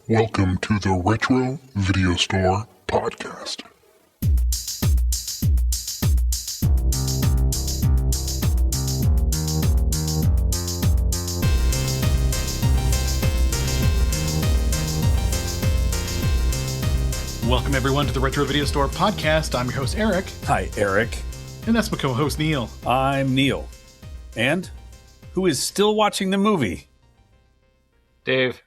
Welcome to the Retro Video Store Podcast. Welcome everyone to the Retro Video Store Podcast. I'm your host Eric. Hi, Eric. And that's my co-host Neil. I'm Neil. And who is still watching the movie? Dave.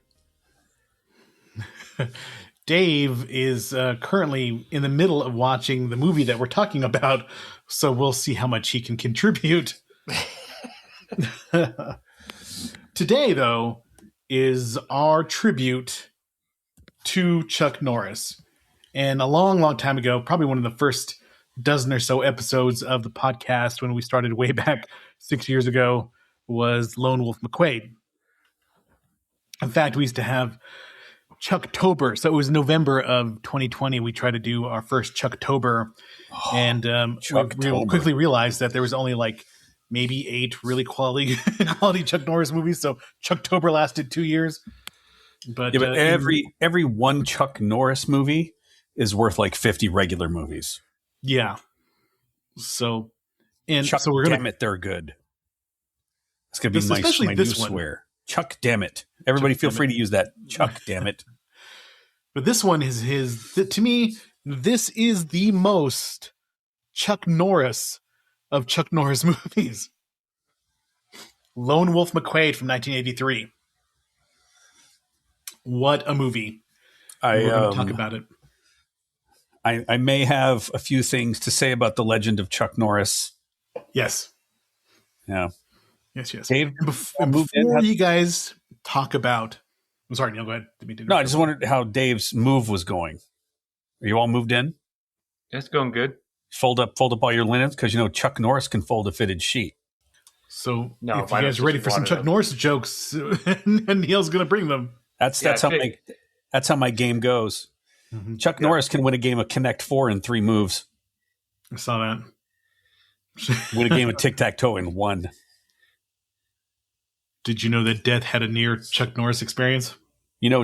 Dave is currently in the middle of watching the movie that we're talking about, so we'll see how much he can contribute. Today, though, is our tribute to Chuck Norris. And a long, long time ago, probably one of the first dozen or so episodes of the podcast when we started way back 6 years ago was Lone Wolf McQuade. In fact, we used to have Chucktober. So it was November of 2020. We tried to do our first Chucktober. And we quickly realized that there was only like maybe 8 really quality Chuck Norris movies. So Chucktober lasted 2 years. But every one Chuck Norris movie is worth like 50 regular movies. Yeah. So we're damn it, they're good. It's gonna be my new swear. Chuck damn it. Everybody feel free to use that. Chuck damn it. But this one is to me, this is the most Chuck Norris of Chuck Norris movies. Lone Wolf McQuade from 1983. What a movie. We're going to talk about it. I may have a few things to say about the legend of Chuck Norris. Yes. Yeah. Yes. Dave, and before you guys talk about... I'm sorry, Neil, go ahead. No, I just wondered how Dave's move was going. Are you all moved in? It's going good. Fold up all your linens, because Chuck Norris can fold a fitted sheet. So if you guys are ready for some Chuck Norris jokes, and Neil's going to bring them. That's how my game goes. Mm-hmm. Chuck Norris can win a game of Connect 4 in 3 moves. I saw that. Win a game of Tic-Tac-Toe in 1. Did you know that death had a near Chuck Norris experience?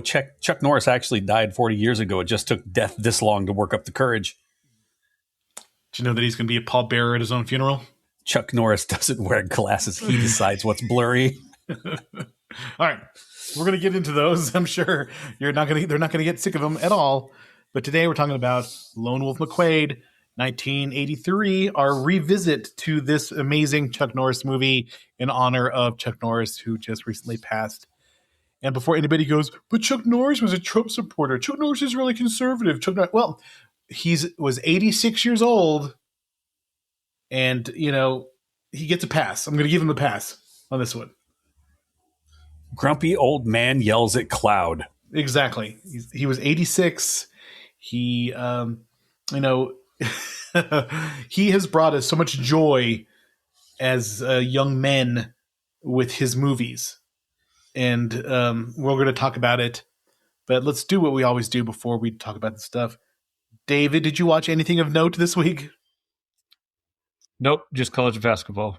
Chuck Norris actually died 40 years ago. It just took death this long to work up the courage. Did you know that he's going to be a pallbearer at his own funeral? Chuck Norris doesn't wear glasses. He decides what's blurry. All right. We're going to get into those. I'm sure they're not going to get sick of them at all. But today we're talking about Lone Wolf McQuade, 1983, our revisit to this amazing Chuck Norris movie in honor of Chuck Norris, who just recently passed. And before anybody goes, but Chuck Norris was a Trump supporter. Chuck Norris is really conservative. He was 86 years old, and, he gets a pass. I'm going to give him a pass on this one. Grumpy old man yells at cloud. Exactly. He was 86. He, he has brought us so much joy as young men with his movies. And we're going to talk about it. But let's do what we always do before we talk about the stuff. David, did you watch anything of note this week? Nope, just college basketball.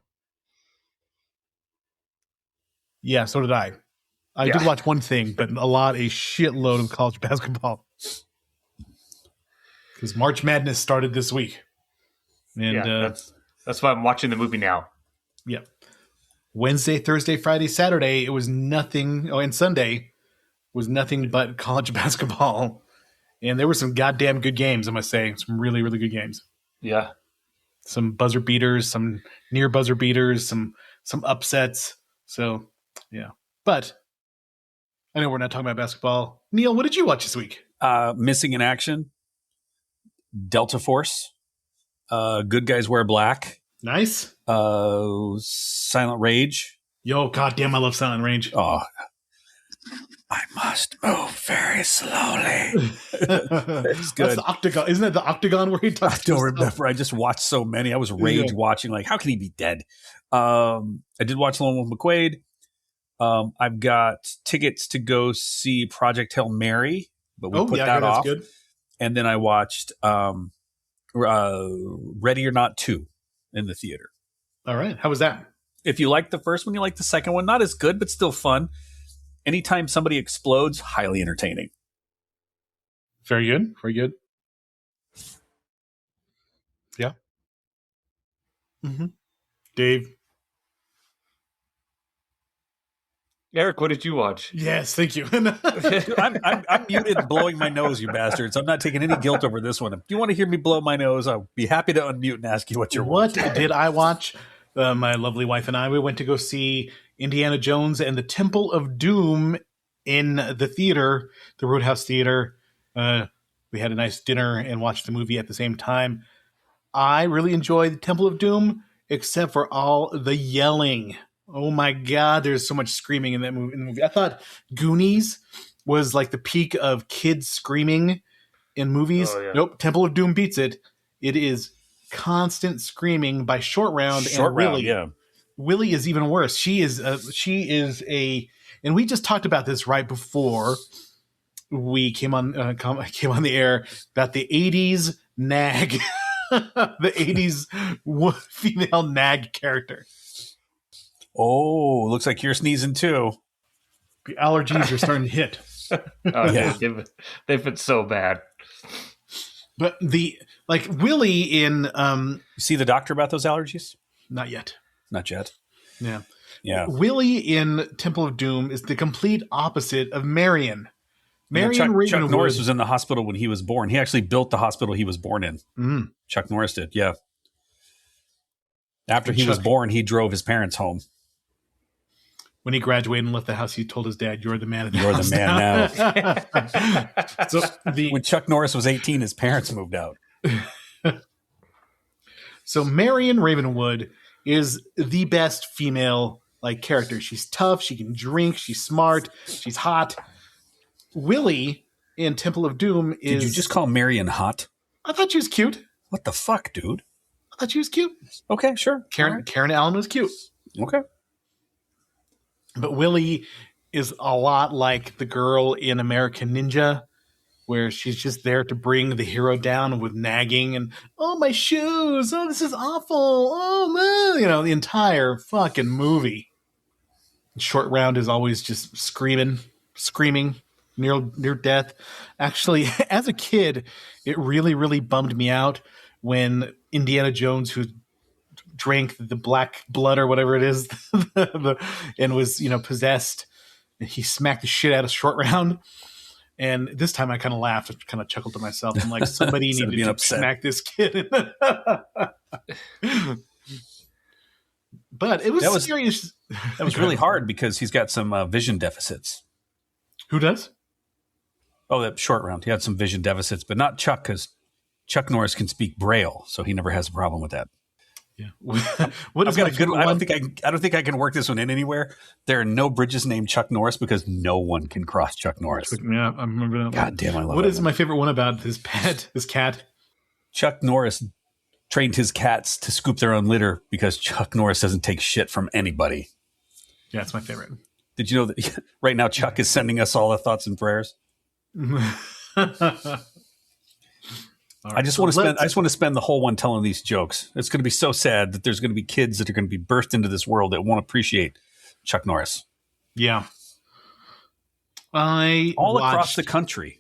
Yeah, so did I. I did watch one thing, but a shitload of college basketball. Because March Madness started this week. And that's why I'm watching the movie now. Yeah. Wednesday, Thursday, Friday, Saturday, it was nothing. Oh, and Sunday was nothing but college basketball. And there were some goddamn good games, I must say. Some really, really good games. Yeah. Some buzzer beaters, some near buzzer beaters, some upsets. So, yeah. But I know we're not talking about basketball. Neil, what did you watch this week? Missing in Action, Delta Force, Good Guys Wear Black. Nice. Silent Rage. Yo, goddamn, I love Silent Rage. Oh, I must move very slowly. It's good. That's the Octagon. Isn't that the Octagon where he talks? I don't remember. I just watched so many. I was rage watching. Like, how can he be dead? I did watch Lone Wolf McQuade. I've got tickets to go see Project Hail Mary, but we put that off. Good. And then I watched Ready or Not 2 in the theater. All right. How was that? If you like the first one, you like the second one. Not as good, but still fun. Anytime somebody explodes, highly entertaining. Very good. Very good. Yeah. Mm-hmm. Dave. Eric, what did you watch? Yes, thank you. Dude, I'm muted blowing my nose, you bastards. I'm not taking any guilt over this one. If you want to hear me blow my nose, I'll be happy to unmute and ask you what you're watching. What did I watch? My lovely wife and I, we went to go see Indiana Jones and the Temple of Doom in the theater, the Roadhouse Theater. We had a nice dinner and watched the movie at the same time. I really enjoyed the Temple of Doom, except for all the yelling. Oh my God, there's so much screaming in that movie. I thought Goonies was like the peak of kids screaming in movies. Oh, yeah. Nope, Temple of Doom beats it. It is constant screaming by Short Round. Short Round, yeah. Willie is even worse. She is a, and we just talked about this right before we came on the air about the 80s nag, the 80s female nag character. Oh, looks like you're sneezing too. The allergies are starting to hit. Yeah. They've been so bad. But Willie in You see the doctor about those allergies? not yet. Not yet. Yeah. Yeah. Willie in Temple of Doom is the complete opposite of Marion. Marion Chuck Ravenwood. Norris was in the hospital when he was born. He actually built the hospital he was born in. Mm. Chuck Norris did, yeah. After he was born, he drove his parents home. When he graduated and left the house, he told his dad, "You're the man of the You're house the man now. So When Chuck Norris was 18, his parents moved out. So Marion Ravenwood is the best female character. She's tough. She can drink. She's smart. She's hot. Willie in Temple of Doom is. Did you just call Marion hot? I thought she was cute. What the fuck, dude? I thought she was cute. Okay, sure. Karen Allen was cute. Okay. But Willie is a lot like the girl in American Ninja, where she's just there to bring the hero down with nagging and, oh, my shoes. Oh, this is awful. Oh, no. The entire fucking movie. Short Round is always just screaming near death. Actually, as a kid, it really, really bummed me out when Indiana Jones, who drank the black blood or whatever it is, and was possessed, he smacked the shit out of Short Round. And this time I kind of laughed, kind of chuckled to myself. I'm like, somebody needed to smack this kid. But it was serious. That was really hard because he's got some vision deficits. Who does? Oh, that Short Round. He had some vision deficits, but not Chuck, because Chuck Norris can speak Braille, so he never has a problem with that. Yeah. What is got a good one? I don't think I can work this one in anywhere. There are no bridges named Chuck Norris because no one can cross Chuck Norris. Yeah, I remember that. God damn, I love What that is my favorite one about this cat? Chuck Norris trained his cats to scoop their own litter because Chuck Norris doesn't take shit from anybody. Yeah, it's my favorite. Did you know that right now Chuck is sending us all the thoughts and prayers? Right, I just want to spend the whole one telling these jokes. It's going to be so sad that there's going to be kids that are going to be birthed into this world that won't appreciate Chuck Norris. Yeah. Across the country.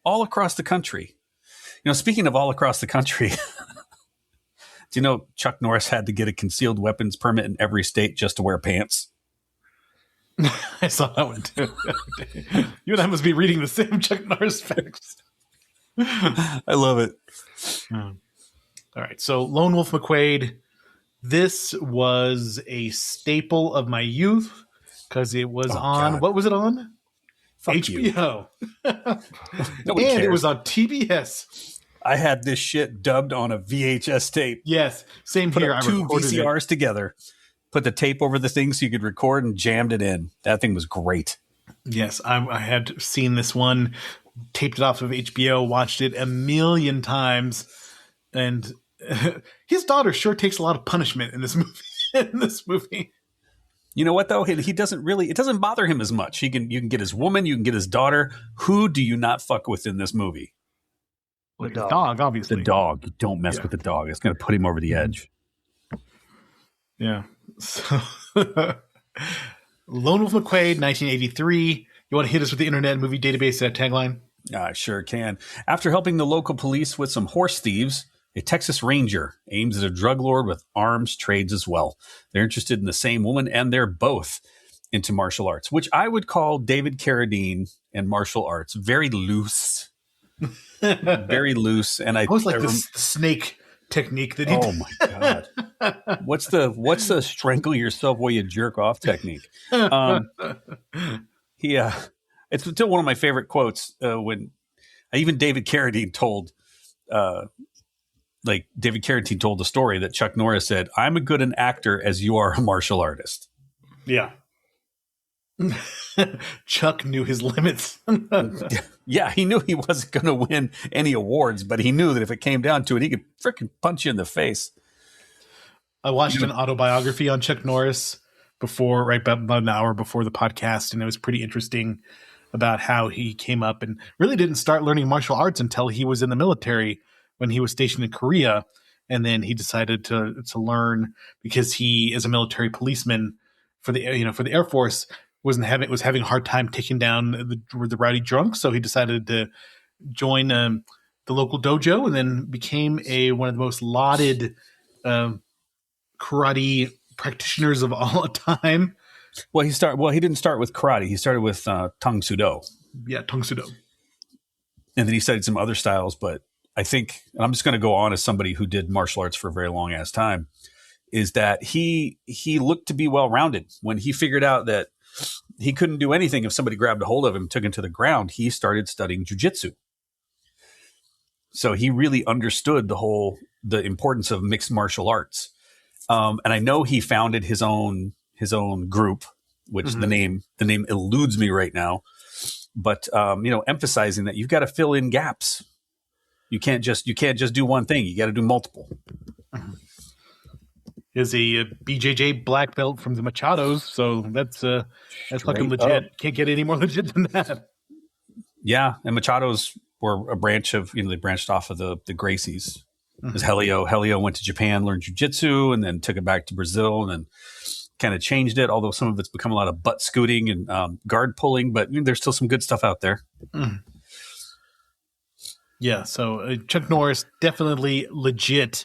All across the country. Speaking of all across the country, do you know Chuck Norris had to get a concealed weapons permit in every state just to wear pants? I saw that one too. You and I must be reading the same Chuck Norris facts. I love it. All right. So Lone Wolf McQuade, this was a staple of my youth because it was on, God. What was it on? Fuck HBO. And it was on TBS. I had this shit dubbed on a VHS tape. Yes. Same here. I two VCRs together, put the tape over the thing so you could record and jammed it in. That thing was great. Yes. I had seen this one, taped it off of HBO, watched it a million times, and his daughter sure takes a lot of punishment in this movie. You know what though? He doesn't really. It doesn't bother him as much. You can get his woman, you can get his daughter. Who do you not fuck with in this movie? The dog, obviously. The dog. You don't mess with the dog. It's going to put him over the edge. Yeah. So, Lone Wolf McQuade, 1983. You want to hit us with the Internet Movie Database tagline? I sure can. After helping the local police with some horse thieves, a Texas Ranger aims at a drug lord with arms trades as well. They're interested in the same woman, and they're both into martial arts, which I would call David Carradine and martial arts very loose. Very loose. And I always like the snake technique that he oh my God. What's the strangle yourself while you jerk off technique? It's still one of my favorite quotes when even David Carradine told the story that Chuck Norris said, "I'm as good an actor as you are a martial artist." Yeah. Chuck knew his limits. Yeah, he knew he wasn't going to win any awards, but he knew that if it came down to it, he could freaking punch you in the face. I watched an autobiography on Chuck Norris right about an hour before the podcast, and it was pretty interesting about how he came up and really didn't start learning martial arts until he was in the military when he was stationed in Korea. And then he decided to learn because he, as a military policeman for the Air Force, was having a hard time taking down the rowdy drunks. So he decided to join the local dojo and then became one of the most lauded karate practitioners of all time. Well, he didn't start with karate. He started with Tang Sudo. Yeah, Tang Sudo. And then he studied some other styles. But I think, and I'm just going to go on as somebody who did martial arts for a very long ass time, is that he looked to be well-rounded. When he figured out that he couldn't do anything if somebody grabbed a hold of him and took him to the ground, he started studying jujitsu. So he really understood the importance of mixed martial arts. And I know he founded his own group, which the name eludes me right now. But emphasizing that you've got to fill in gaps. You can't just do one thing. You got to do multiple. Is a BJJ black belt from the Machados, so that's fucking legit. Up. Can't get any more legit than that. Yeah, and Machados were a branch of they branched off of the Gracies. Because Helio went to Japan, learned jiu-jitsu, and then took it back to Brazil, and then kind of changed it. Although some of it's become a lot of butt scooting and guard pulling, but there's still some good stuff out there. Yeah, so Chuck Norris definitely legit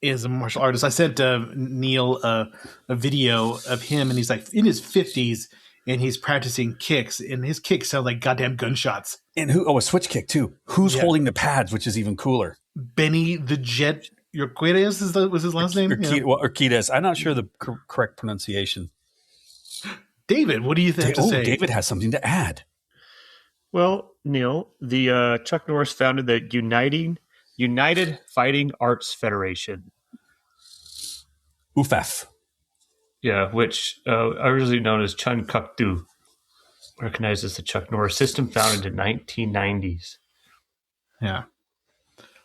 is a martial artist. I sent Neil a video of him, and he's like in his 50s, and he's practicing kicks, and his kicks sound like goddamn gunshots. And a switch kick too. Who's holding the pads, which is even cooler? Benny the Jet Urquidez was his last name? Urquidez. I'm not sure the correct pronunciation. David, what do you have to say? David has something to add. Well, Neil, the Chuck Norris founded the United Fighting Arts Federation. UFAF. Yeah, which originally known as Chun Kuk Do, recognized as the Chuck Norris system, founded in 1990s. Yeah.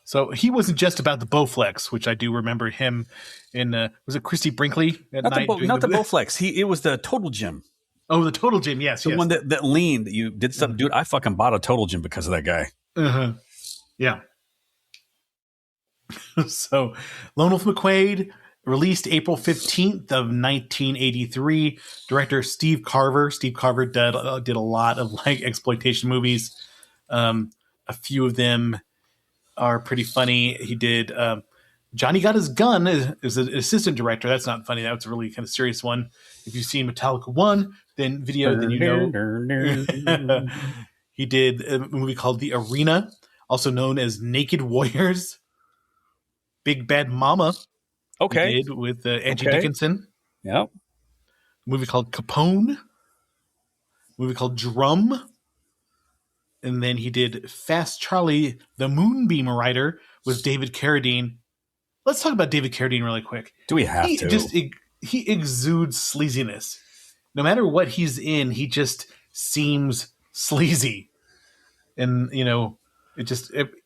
So he wasn't just about the Bowflex, which I do remember him in. Was it Christy Brinkley at night? Not the Bowflex. It was the Total Gym. Oh, the Total Gym. Yes, the one that lean that you did something. Dude, I fucking bought a Total Gym because of that guy. Yeah. So, Lone Wolf McQuade, released April 15th of 1983. Director Steve Carver. Steve Carver did a lot of exploitation movies. A few of them are pretty funny. He did Johnny Got His Gun as an assistant director. That's not funny. That's a really kind of serious one. If you've seen Metallica 1, then you know. He did a movie called The Arena, also known as Naked Warriors. Big Bad Mama. Okay. He did with Angie Dickinson. Yep. A movie called Capone. A movie called Drum. And then he did Fast Charlie, the Moonbeam Rider with David Carradine. Let's talk about David Carradine really quick. Do we have to? He exudes sleaziness. No matter what he's in, he just seems sleazy. And,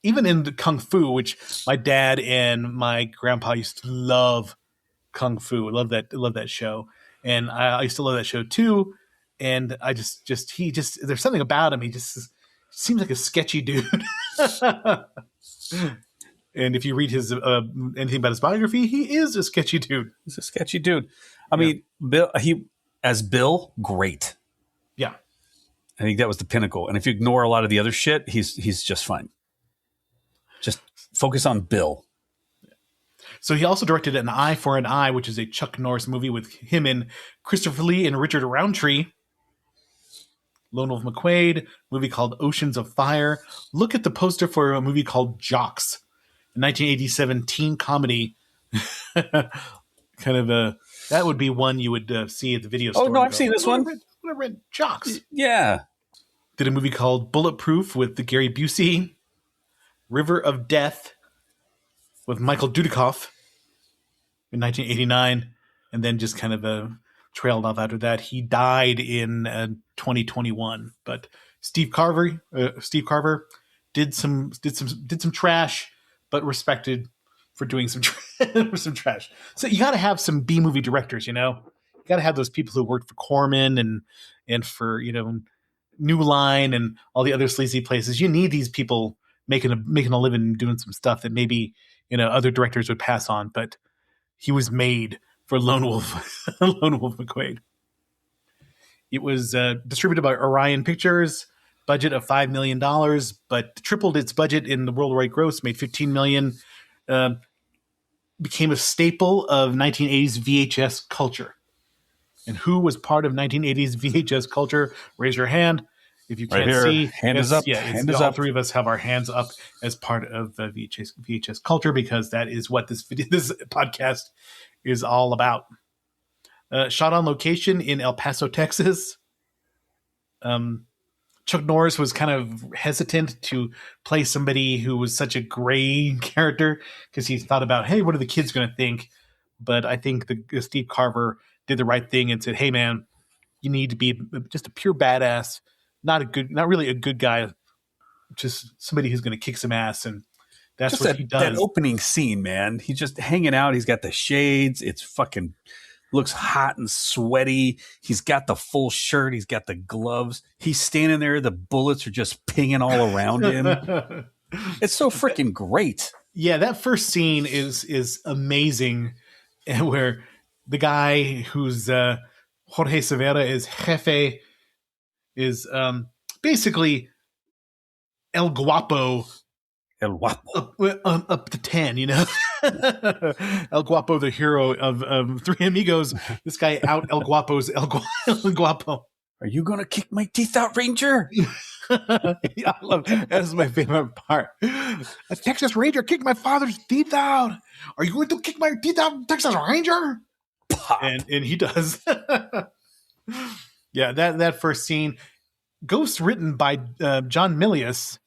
even in the Kung Fu, which my dad and my grandpa used to love Kung Fu. I love that show. And I used to love that show too. And I there's something about him. He just seems like a sketchy dude. And if you read his anything about his biography, he is a sketchy dude. He's a sketchy dude. I mean, Bill, great. Yeah. I think that was the pinnacle. And if you ignore a lot of the other shit, he's just fine. Just focus on Bill. So he also directed An Eye for an Eye, which is a Chuck Norris movie with him and Christopher Lee and Richard Roundtree. Lone Wolf McQuade, movie called Oceans of Fire. Look at the poster for a movie called Jocks, a 1987 teen comedy. That would be one you would see at the video store. Oh, no, I've seen this one. I read Jocks. Yeah. Did a movie called Bulletproof with Gary Busey. River of Death with Michael Dudikoff in 1989, and then just kind of trailed off after that. He died in 2021, but Steve Carver did some trash, but respected for doing some some trash. So you got to have some B movie directors, you know. You got to have those people who worked for Corman and for New Line and all the other sleazy places. You need these people making a living doing some stuff that maybe other directors would pass on, but he was made for Lone Wolf McQuade. It was distributed by Orion Pictures, budget of $5 million, but tripled its budget in the worldwide gross, made $15 million, became a staple of 1980s VHS culture. And who was part of 1980s VHS culture? Raise your hand. If you can't see, hand is up. Yeah, hand is all up. three of us have our hands up as part of VHS culture, because that is what this podcast is all about. Shot on location in El Paso, Texas. Chuck Norris was kind of hesitant to play somebody who was such a gray character because he thought about, hey, what are the kids going to think? But I think Steve Carver did the right thing and said, hey, man, you need to be just a pure badass. Not really a good guy, just somebody who's going to kick some ass, and that's just what he does. That opening scene, man, he's just hanging out. He's got the shades. It's fucking looks hot and sweaty. He's got the full shirt. He's got the gloves. He's standing there. The bullets are just pinging all around him. It's so freaking great. Yeah, that first scene is amazing, where the guy who's Jorge Severa is Jefe. Is basically El Guapo. El Guapo. Up to 10, El Guapo, the hero of Three Amigos. This guy out El Guapo's El Guapo. Are you going to kick my teeth out, Ranger? Yeah, I love that. That's my favorite part. A Texas Ranger kicked my father's teeth out. Are you going to kick my teeth out, Texas Ranger? Pop. And he does. Yeah, that first scene, Ghost written by John Milius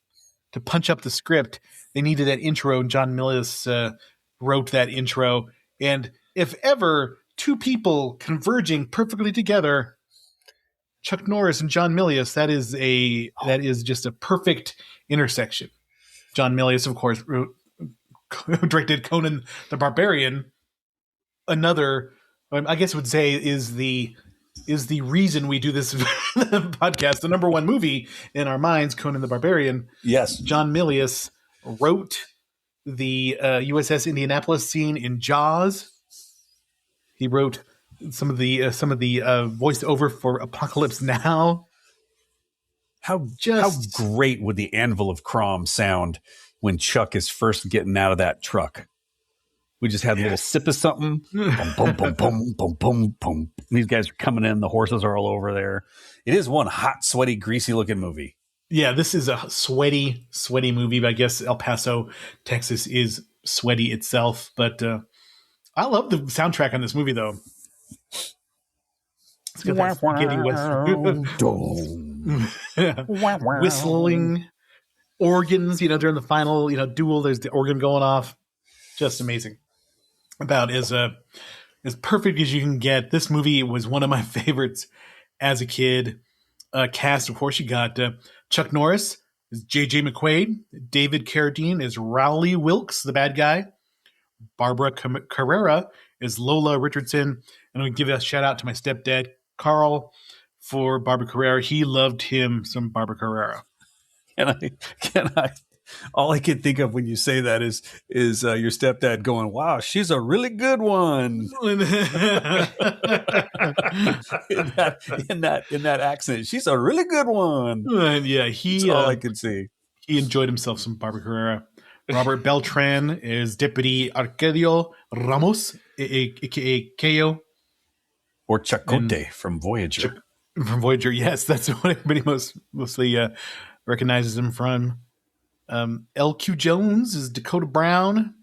to punch up the script. They needed that intro, and John Milius wrote that intro. And if ever two people converging perfectly together, Chuck Norris and John Milius, that is just a perfect intersection. John Milius, of course, directed Conan the Barbarian. Another, I guess, would say is the reason we do this podcast. The number one movie in our minds, Conan the Barbarian. Yes. John Milius wrote the USS Indianapolis scene in Jaws. He wrote some of the voiceover for Apocalypse Now. How great would the Anvil of Crom sound when Chuck is first getting out of that truck? We just had a little sip of something. Boom, boom, boom, boom, boom, boom, boom. These guys are coming in. The horses are all over there. It is one hot, sweaty, greasy-looking movie. Yeah, this is a sweaty movie. But I guess El Paso, Texas is sweaty itself. But I love the soundtrack on this movie, though. It's got that spaghetti whistling organs, during the final, duel. There's the organ going off. Just amazing. About as perfect as you can get. This movie was one of my favorites as a kid. Cast, of course, you got Chuck Norris as J.J. McQuade, David Carradine as Rowley Wilkes, the bad guy, Barbara Carrera is Lola Richardson, and I'm going to give a shout out to my stepdad Carl for Barbara Carrera. He loved him some Barbara Carrera. Can I All I can think of when you say that is your stepdad going, "Wow, she's a really good one." in that accent, she's a really good one. Yeah, That's all I could see. He enjoyed himself some Barbara Carrera. Robert Beltran is Deputy Arcadio Ramos, aka Keo. Or Chakotay from Voyager. From Voyager, yes, that's what everybody mostly recognizes him from. L.Q. Jones is Dakota Brown.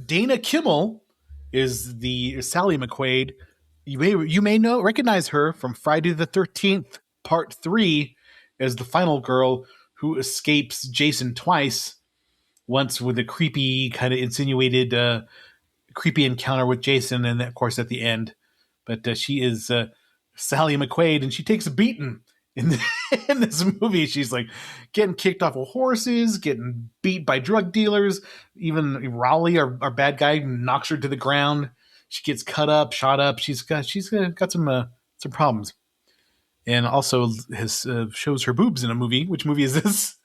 Dana Kimmel is the Sally McQuade. You may recognize her from Friday the 13th, Part 3, as the final girl who escapes Jason twice. Once with a creepy, kind of insinuated, creepy encounter with Jason, and of course at the end. But she is Sally McQuade, and she takes a beating in this movie. She's like getting kicked off of horses, getting beat by drug dealers. Even Rowley, our bad guy, knocks her to the ground. She gets cut up, shot up. She's got some problems, and also shows her boobs in a movie. Which movie is this?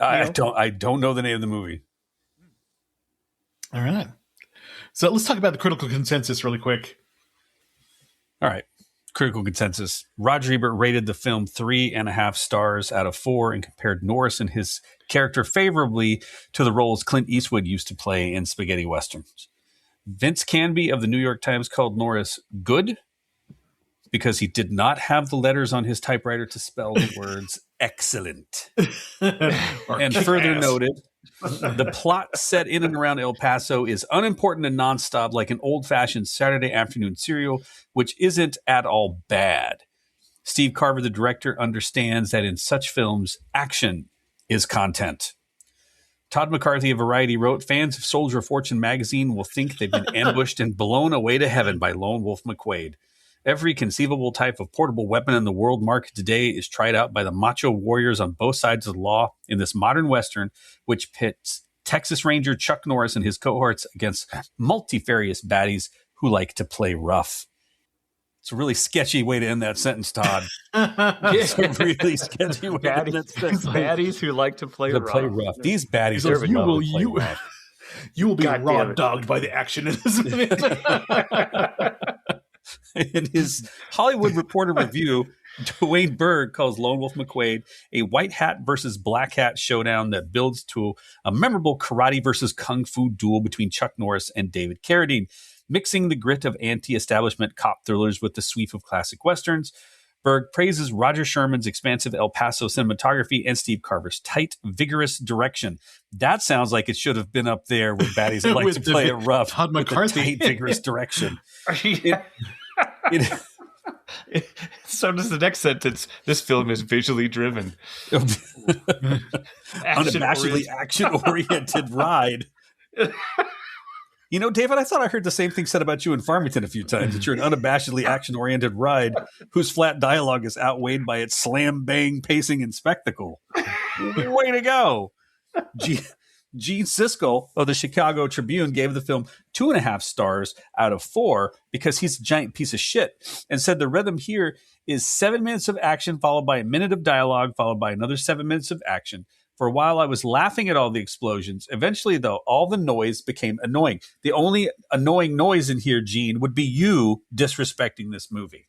I don't know the name of the movie. All right, so let's talk about the critical consensus really quick. All right. Critical consensus. Roger Ebert rated the film 3.5 stars out of 4 and compared Norris and his character favorably to the roles Clint Eastwood used to play in spaghetti westerns. Vince Canby of the New York Times called Norris good because he did not have the letters on his typewriter to spell the words excellent. And further noted, the plot set in and around El Paso is unimportant and nonstop, like an old-fashioned Saturday afternoon serial, which isn't at all bad. Steve Carver, the director, understands that in such films, action is content. Todd McCarthy of Variety wrote, fans of Soldier of Fortune magazine will think they've been ambushed and blown away to heaven by Lone Wolf McQuade. Every conceivable type of portable weapon in the world market today is tried out by the macho warriors on both sides of the law in this modern Western, which pits Texas Ranger Chuck Norris and his cohorts against multifarious baddies who like to play rough. It's a really sketchy way to end that sentence, Todd. It's a really sketchy way to end that sentence. Baddies who like to play rough. These baddies are you will be God raw dogged by the action in this movie. In his Hollywood Reporter review, Dwayne Berg calls Lone Wolf McQuade a white hat versus black hat showdown that builds to a memorable karate versus kung fu duel between Chuck Norris and David Carradine, mixing the grit of anti-establishment cop thrillers with the sweep of classic westerns. Berg praises Roger Sherman's expansive El Paso cinematography and Steve Carver's tight, vigorous direction. That sounds like it should have been up there with baddies that like to play it rough. Todd with McCarthy. tight, vigorous direction. So does the next sentence. This film is visually driven. Unabashedly action-oriented ride. You know, David, I thought I heard the same thing said about you in Farmington a few times, that you're an unabashedly action-oriented ride whose flat dialogue is outweighed by its slam-bang pacing and spectacle. Way to go. Gene Siskel of the Chicago Tribune gave the film 2.5 stars out of 4 because he's a giant piece of shit, and said the rhythm here is 7 minutes of action followed by a minute of dialogue followed by another 7 minutes of action. For a while, I was laughing at all the explosions. Eventually, though, all the noise became annoying. The only annoying noise in here, Gene, would be you disrespecting this movie.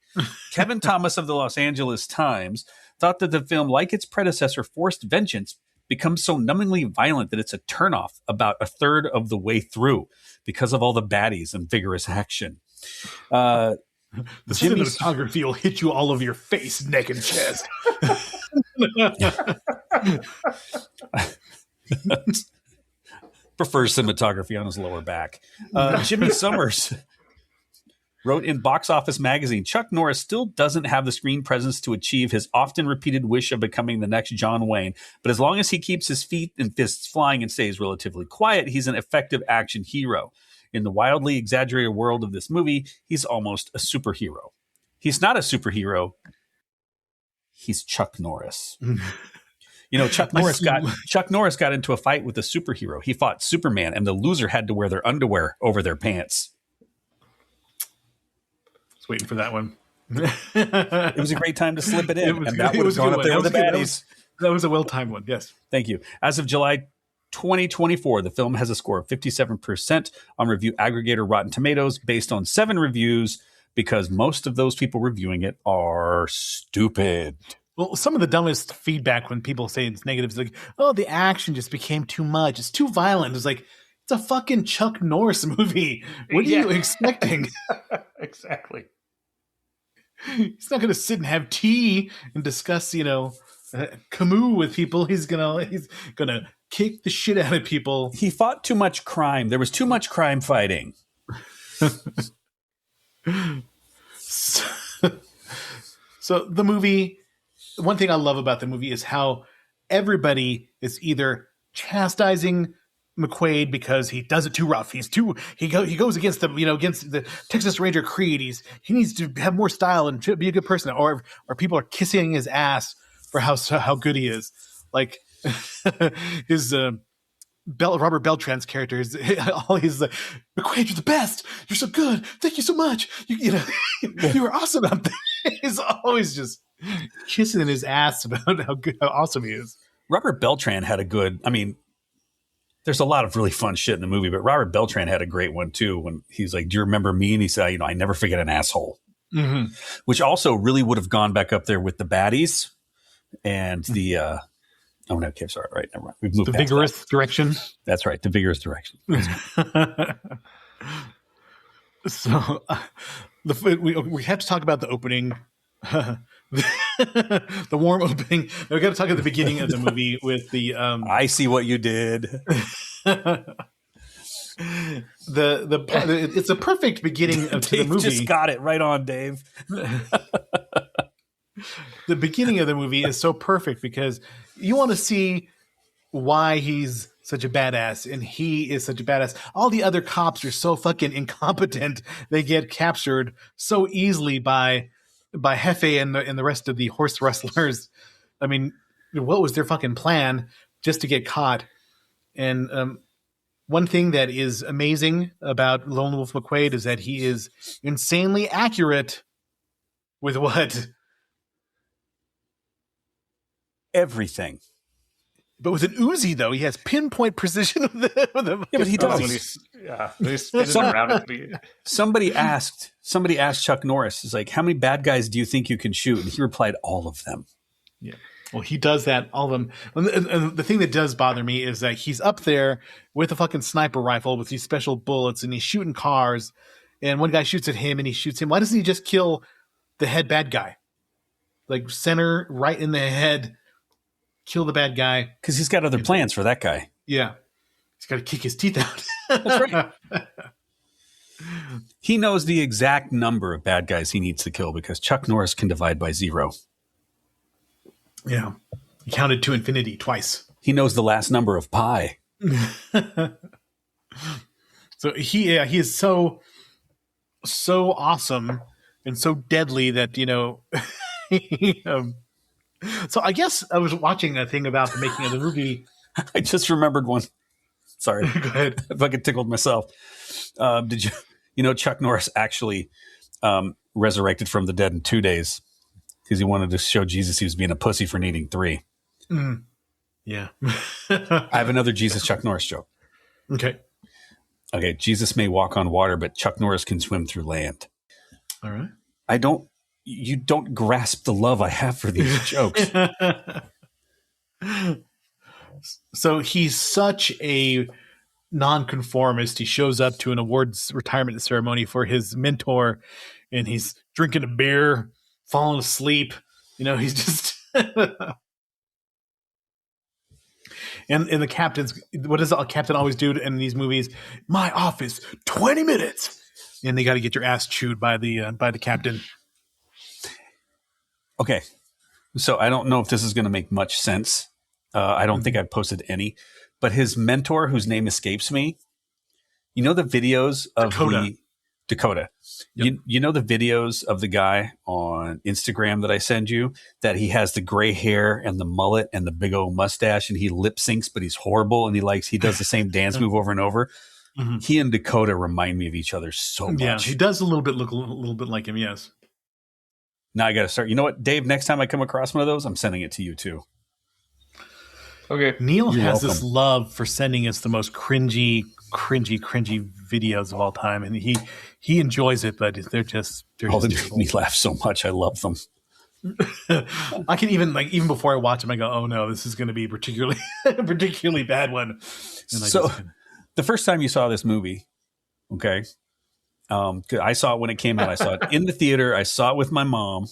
Kevin Thomas of the Los Angeles Times thought that the film, like its predecessor, Forced Vengeance, becomes so numbingly violent that it's a turnoff about a third of the way through because of all the baddies and vigorous action. The cinematography will hit you all over your face, neck, and chest. Prefers cinematography on his lower back. Jimmy Summers wrote in Box Office Magazine, Chuck Norris still doesn't have the screen presence to achieve his often repeated wish of becoming the next John Wayne, but as long as he keeps his feet and fists flying and stays relatively quiet, he's an effective action hero. In the wildly exaggerated world of this movie, he's almost a superhero. He's not a superhero. He's Chuck Norris. You know, Chuck Norris got into a fight with a superhero. He fought Superman, and the loser had to wear their underwear over their pants. I was waiting for that one. It was a great time to slip it in, and that would have gone up there with the baddies. That was a well-timed one. Yes. Thank you. As of July 2024, the film has a score of 57% on review aggregator Rotten Tomatoes based on 7 reviews because most of those people reviewing it are stupid. Well, some of the dumbest feedback when people say it's negative is like, oh, the action just became too much. It's too violent. It's like, it's a fucking Chuck Norris movie. What are you expecting? Exactly. He's not going to sit and have tea and discuss, Camus with people. He's gonna kick the shit out of people. He fought too much crime. There was too much crime fighting. So the movie, one thing I love about the movie is how everybody is either chastising McQuade because he does it too rough. He goes against against the Texas Ranger creed. He needs to have more style and be a good person. Or people are kissing his ass for how good he is. Like his Robert Beltran's character is always like, McQuade, you're the best. You're so good. Thank you so much. You were awesome out there. He's always just kissing his ass about how awesome he is. Robert Beltran had a good. I mean, there's a lot of really fun shit in the movie, but Robert Beltran had a great one too. When he's like, "Do you remember me?" And he said, "I never forget an asshole," which also really would have gone back up there with the baddies and the. Oh no, okay, sorry. Right, never mind. We blew the past vigorous that. direction. That's right, the vigorous direction. So we have to talk about the opening, the warm opening. We got to talk at the beginning of the movie with the. I see what you did. It's a perfect beginning to the movie. Just got it right on, Dave. The beginning of the movie is so perfect because you want to see why he's such a badass, and he is such a badass. All the other cops are so fucking incompetent. They get captured so easily by Hefe and the rest of the horse rustlers. I mean, what was their fucking plan just to get caught? And one thing that is amazing about Lone Wolf McQuade is that he is insanely accurate with what? Everything. But with an Uzi, though, he has pinpoint precision with the Yeah, but he does. He's spinning around. Somebody asked Chuck Norris, is like, how many bad guys do you think you can shoot? And he replied, all of them. Yeah. Well, he does that, all of them. And the thing that does bother me is that he's up there with a fucking sniper rifle with these special bullets, and he's shooting cars, and one guy shoots at him, and he shoots him. Why doesn't he just kill the head bad guy? Like, center, right in the head, kill the bad guy. Because he's got other plans for that guy. Yeah. He's got to kick his teeth out. That's right. He knows the exact number of bad guys he needs to kill because Chuck Norris can divide by 0. Yeah. He counted to infinity twice. He knows the last number of pi. So he is so awesome and so deadly that, so I guess I was watching a thing about the making of the movie. I just remembered one. Sorry. Go ahead. I fucking tickled myself. Did you Chuck Norris actually resurrected from the dead in 2 days because he wanted to show Jesus he was being a pussy for needing 3. Mm. Yeah. I have another Jesus Chuck Norris joke. Okay. Jesus may walk on water, but Chuck Norris can swim through land. All right. You don't grasp the love I have for these jokes. So he's such a nonconformist. He shows up to an awards retirement ceremony for his mentor, and he's drinking a beer, falling asleep. He's just. And the captain's, what does a captain always do in these movies? My office, 20 minutes. And they got to get your ass chewed by the captain. Okay. So I don't know if this is going to make much sense. I don't think I've posted any, but his mentor, whose name escapes me, the videos of Dakota. Yep. You know the videos of the guy on Instagram that I send you, that he has the gray hair and the mullet and the big old mustache, and he lip syncs, but he's horrible, and he does the same dance move over and over. Mm-hmm. He and Dakota remind me of each other so much. Yeah, he does look a little bit like him. Yes. Now I got to start. You know what, Dave? Next time I come across one of those, I'm sending it to you too. Okay. Neil You're has this welcome. love for sending us the most cringy videos of all time, and he enjoys it, but they're just They make terrible. me laugh so much. I love them. I can even before I watch them, I go, "Oh no, this is going to be particularly bad one." And So, the first time you saw this movie, okay, 'cause I saw it when it came out. I saw it in the theater. I saw it with my mom.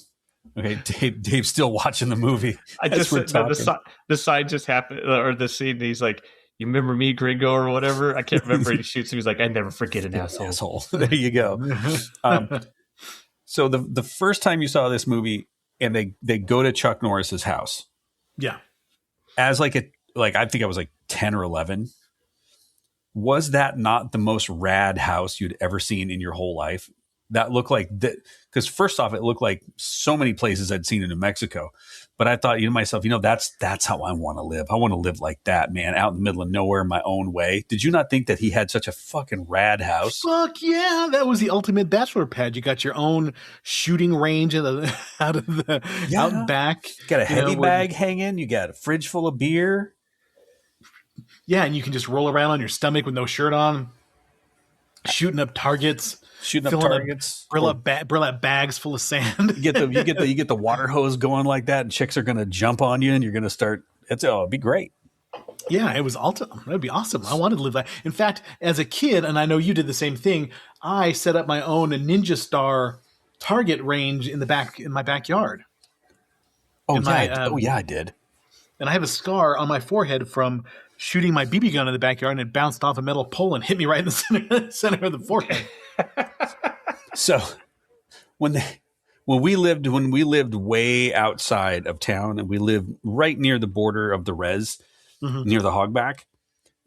Okay, Dave's still watching the movie. I just the side just happened, or the scene. He's like, "You remember me, Gringo, or whatever?" I can't remember. He shoots him. He's like, "I never forget an asshole." There you go. So the first time you saw this movie, and they go to Chuck Norris's house, yeah, as I think I was like 10 or 11. Was that not the most rad house you'd ever seen in your whole life? That looked like that, because first off, it looked like so many places I'd seen in New Mexico. But I thought, to myself, that's how I want to live. I want to live like that, man, out in the middle of nowhere, my own way. Did you not think that he had such a fucking rad house? Fuck yeah, that was the ultimate bachelor pad. You got your own shooting range out back. You got a heavy bag hanging. You got a fridge full of beer. Yeah, and you can just roll around on your stomach with no shirt on, shooting up targets. Brill up bags full of sand. you get the water hose going like that, and chicks are gonna jump on you, and you're gonna start. It'd be great. Yeah, it was awesome. That'd be awesome. I wanted to live that. In fact, as a kid, and I know you did the same thing, I set up my own Ninja Star target range in my backyard. Oh yeah, I did. And I have a scar on my forehead from shooting my BB gun in the backyard, and it bounced off a metal pole and hit me right in the center of the forehead. So when we lived way outside of town, and we lived right near the border of the res, near the hogback,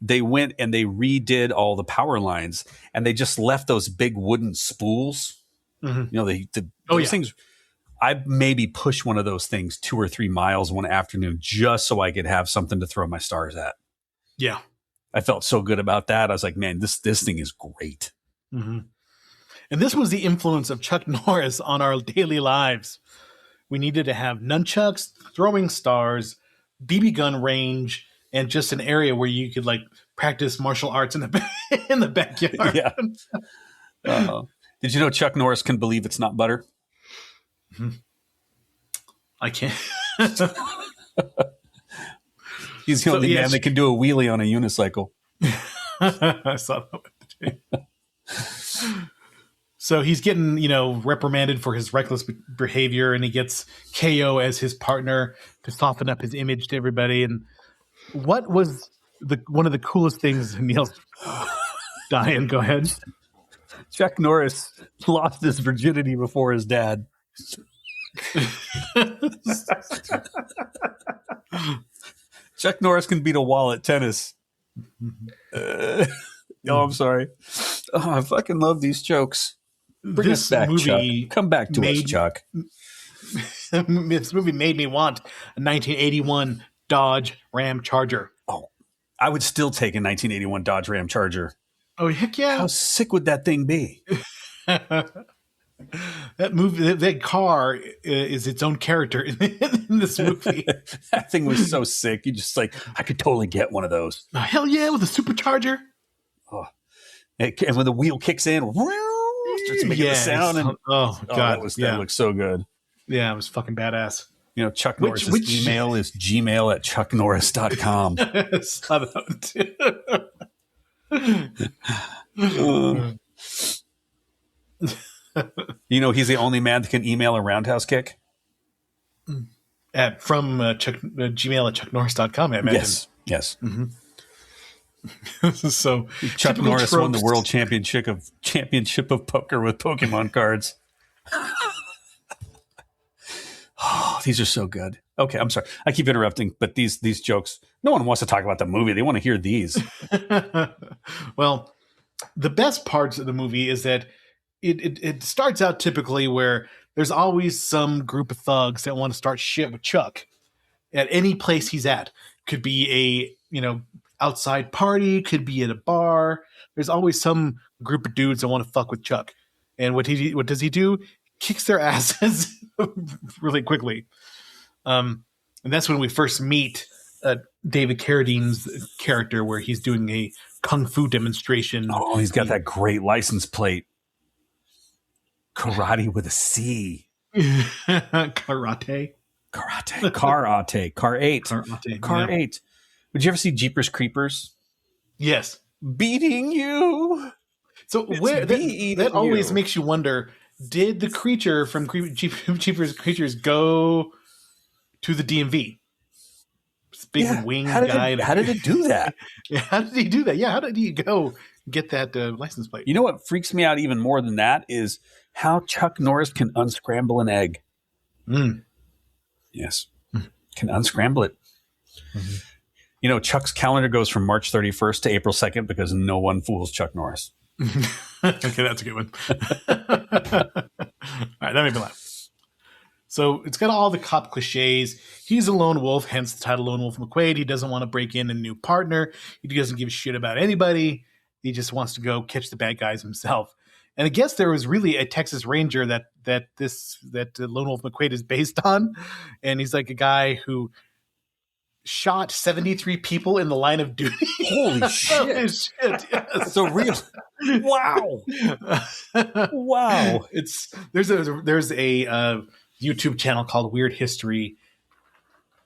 they went and they redid all the power lines, and they just left those big wooden spools. Those things. I maybe pushed one of those things 2 or 3 miles one afternoon just so I could have something to throw my stars at. Yeah. I felt so good about that. I was like, man, this thing is great. Mm-hmm. And this was the influence of Chuck Norris on our daily lives. We needed to have nunchucks, throwing stars, BB gun range, and just an area where you could practice martial arts in the backyard. Yeah. Did you know Chuck Norris can believe it's not butter? I can't. He's the only man that can do a wheelie on a unicycle. I saw that one. So he's getting, reprimanded for his reckless behavior, and he gets KO as his partner to soften up his image to everybody. And what was one of the coolest things? Neil's dying. Go ahead. Chuck Norris lost his virginity before his dad. Chuck Norris can beat a wall at tennis. I'm sorry. Oh, I fucking love these jokes. Bring us back, Chuck. Come back to us, Chuck. This movie made me want a 1981 Dodge Ram Charger. Oh, I would still take a 1981 Dodge Ram Charger. Oh, heck yeah. How sick would that thing be? That car is its own character in this movie. That thing was so sick. You just I could totally get one of those. Oh, hell yeah, with a supercharger. Oh, and when the wheel kicks in, starts making the sound. And, God, that looks so good. Yeah, it was fucking badass. Chuck Norris's email is gmail@chucknorris.com. He's the only man that can email a roundhouse kick. From gmail@chucknorris.com, I imagine. Yes. Mm-hmm. So Chuck Norris won the world championship of poker with Pokemon cards. Oh, these are so good. Okay, I'm sorry. I keep interrupting, but these jokes, no one wants to talk about the movie. They want to hear these. Well, the best parts of the movie is that it starts out typically where there's always some group of thugs that want to start shit with Chuck at any place he's at. Could be a, outside party, could be at a bar. There's always some group of dudes that want to fuck with Chuck. And what does he do? Kicks their asses really quickly. And that's when we first meet David Carradine's character where he's doing a kung fu demonstration. Oh, he's got that great license plate. Karate with a C. Karate. Karate. Karate. Car 8. Karate. Car 8. Would you ever see Jeepers Creepers? Yes. Beating you. So that always makes you wonder, did the creature from Jeepers Creatures go to the DMV? This big winged guy. How did it do that? How did he do that? Yeah, how did he go get that license plate? You know what freaks me out even more than that is how Chuck Norris can unscramble an egg. Yes. Can unscramble it. Mm-hmm. You know, Chuck's calendar goes from March 31st to April 2nd because no one fools Chuck Norris. Okay, that's a good one. All right, that made me laugh. So it's got all the cop cliches. He's a lone wolf, hence the title Lone Wolf McQuade. He doesn't want to break in a new partner. He doesn't give a shit about anybody. He just wants to go catch the bad guys himself. And I guess there was really a Texas Ranger that Lone Wolf McQuade is based on. And he's like a guy who shot 73 people in the line of duty. Holy shit. Yes. So real. Wow. Wow. There's a YouTube channel called Weird History.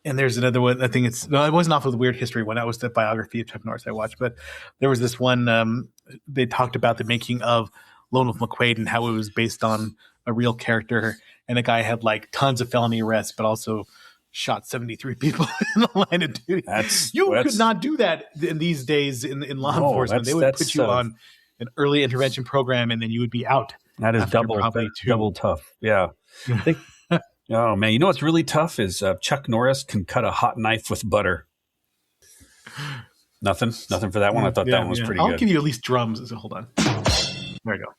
And there's another one. I think it wasn't off of the Weird History one. That was the biography of Chuck Norris I watched. But there was this one, they talked about the making of Lone Wolf McQuade and how it was based on a real character. And the guy had like tons of felony arrests, but also shot 73 people in the line of duty. You could not do that in these days in law enforcement. They would put you on an early intervention program and then you would be out. That is double tough. Yeah. Oh, man. You know what's really tough is Chuck Norris can cut a hot knife with butter. Nothing for that one. I thought that one was pretty good. I'll give you at least drums. So hold on. There you go.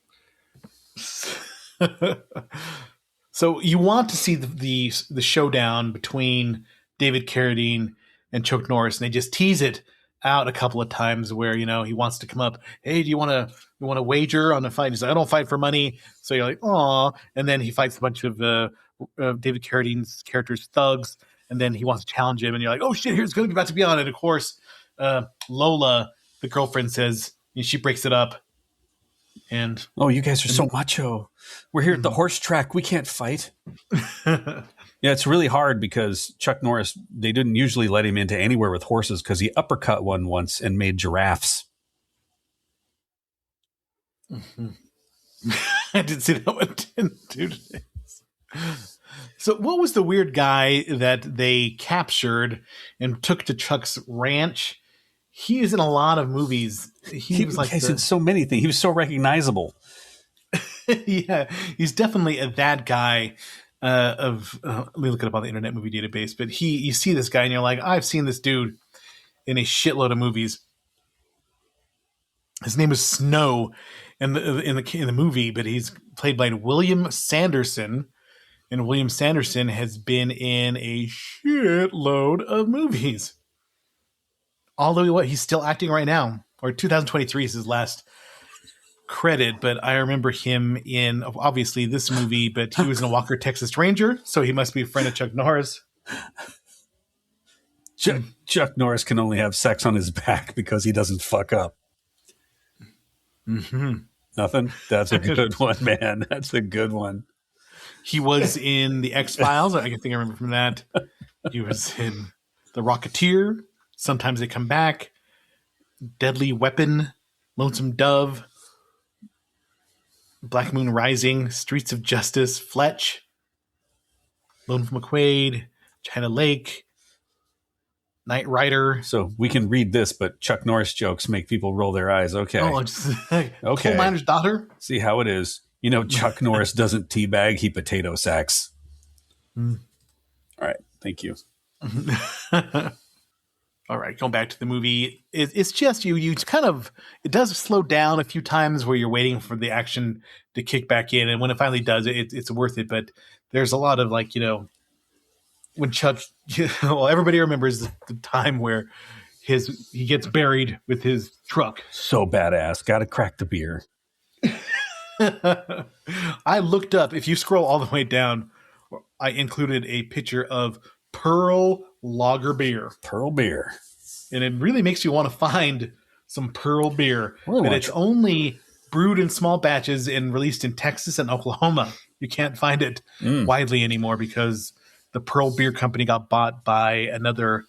So you want to see the showdown between David Carradine and Chuck Norris, and they just tease it out a couple of times where, you know, he wants to come up. Hey, do you want to wager on a fight? He's like, I don't fight for money. So you're like, aw. And then he fights a bunch of David Carradine's character's thugs, and then he wants to challenge him, and you're like, oh shit, here's going to be about to be on. And of course, Lola, the girlfriend, says, and she breaks it up. And you guys are so macho. We're here at the horse track. We can't fight. Yeah, it's really hard because Chuck Norris, they didn't usually let him into anywhere with horses because he uppercut one once and made giraffes. Mm-hmm. I didn't see that one. Dude. So what was the weird guy that they captured and took to Chuck's ranch? He is in a lot of movies. He was like in so many things. He was so recognizable. Yeah, he's definitely that guy let me look it up on the Internet Movie Database. But you see this guy and you're like, I've seen this dude in a shitload of movies. His name is Snow in the movie, but he's played by William Sanderson. And William Sanderson has been in a shitload of movies. Although he's still acting right now. Or 2023 is his last credit, but I remember him in obviously this movie, but he was in a Walker Texas Ranger, so he must be a friend of Chuck Norris. Chuck Norris can only have sex on his back because he doesn't fuck up. Mm-hmm. Nothing? That's a good one, man. That's a good one. He was in the X-Files. I think I remember from that. He was in The Rocketeer. Sometimes They Come Back. Deadly Weapon. Lonesome Dove. Black Moon Rising. Streets of Justice. Fletch. Lone Wolf McQuade. China Lake. Knight Rider. So we can read this, but Chuck Norris jokes make people roll their eyes. Okay. Okay. Coal miner's daughter. See how it is. You know, Chuck Norris doesn't teabag, he potato sacks. All right. Thank you. All right. Going back to the movie. It's just you kind of, it does slow down a few times where you're waiting for the action to kick back in. And when it finally does, it's worth it. But there's a lot of like, you know, when Chuck, well, everybody remembers the time where he gets buried with his truck. So badass. Got to crack the beer. I looked up, if you scroll all the way down, I included a picture of Pearl Lager beer. Pearl beer. and it really makes you want to find some Pearl beer. Really but want it's to. only brewed in small batches and released in Texas and Oklahoma. You can't find it widely anymore because the Pearl Beer Company got bought by another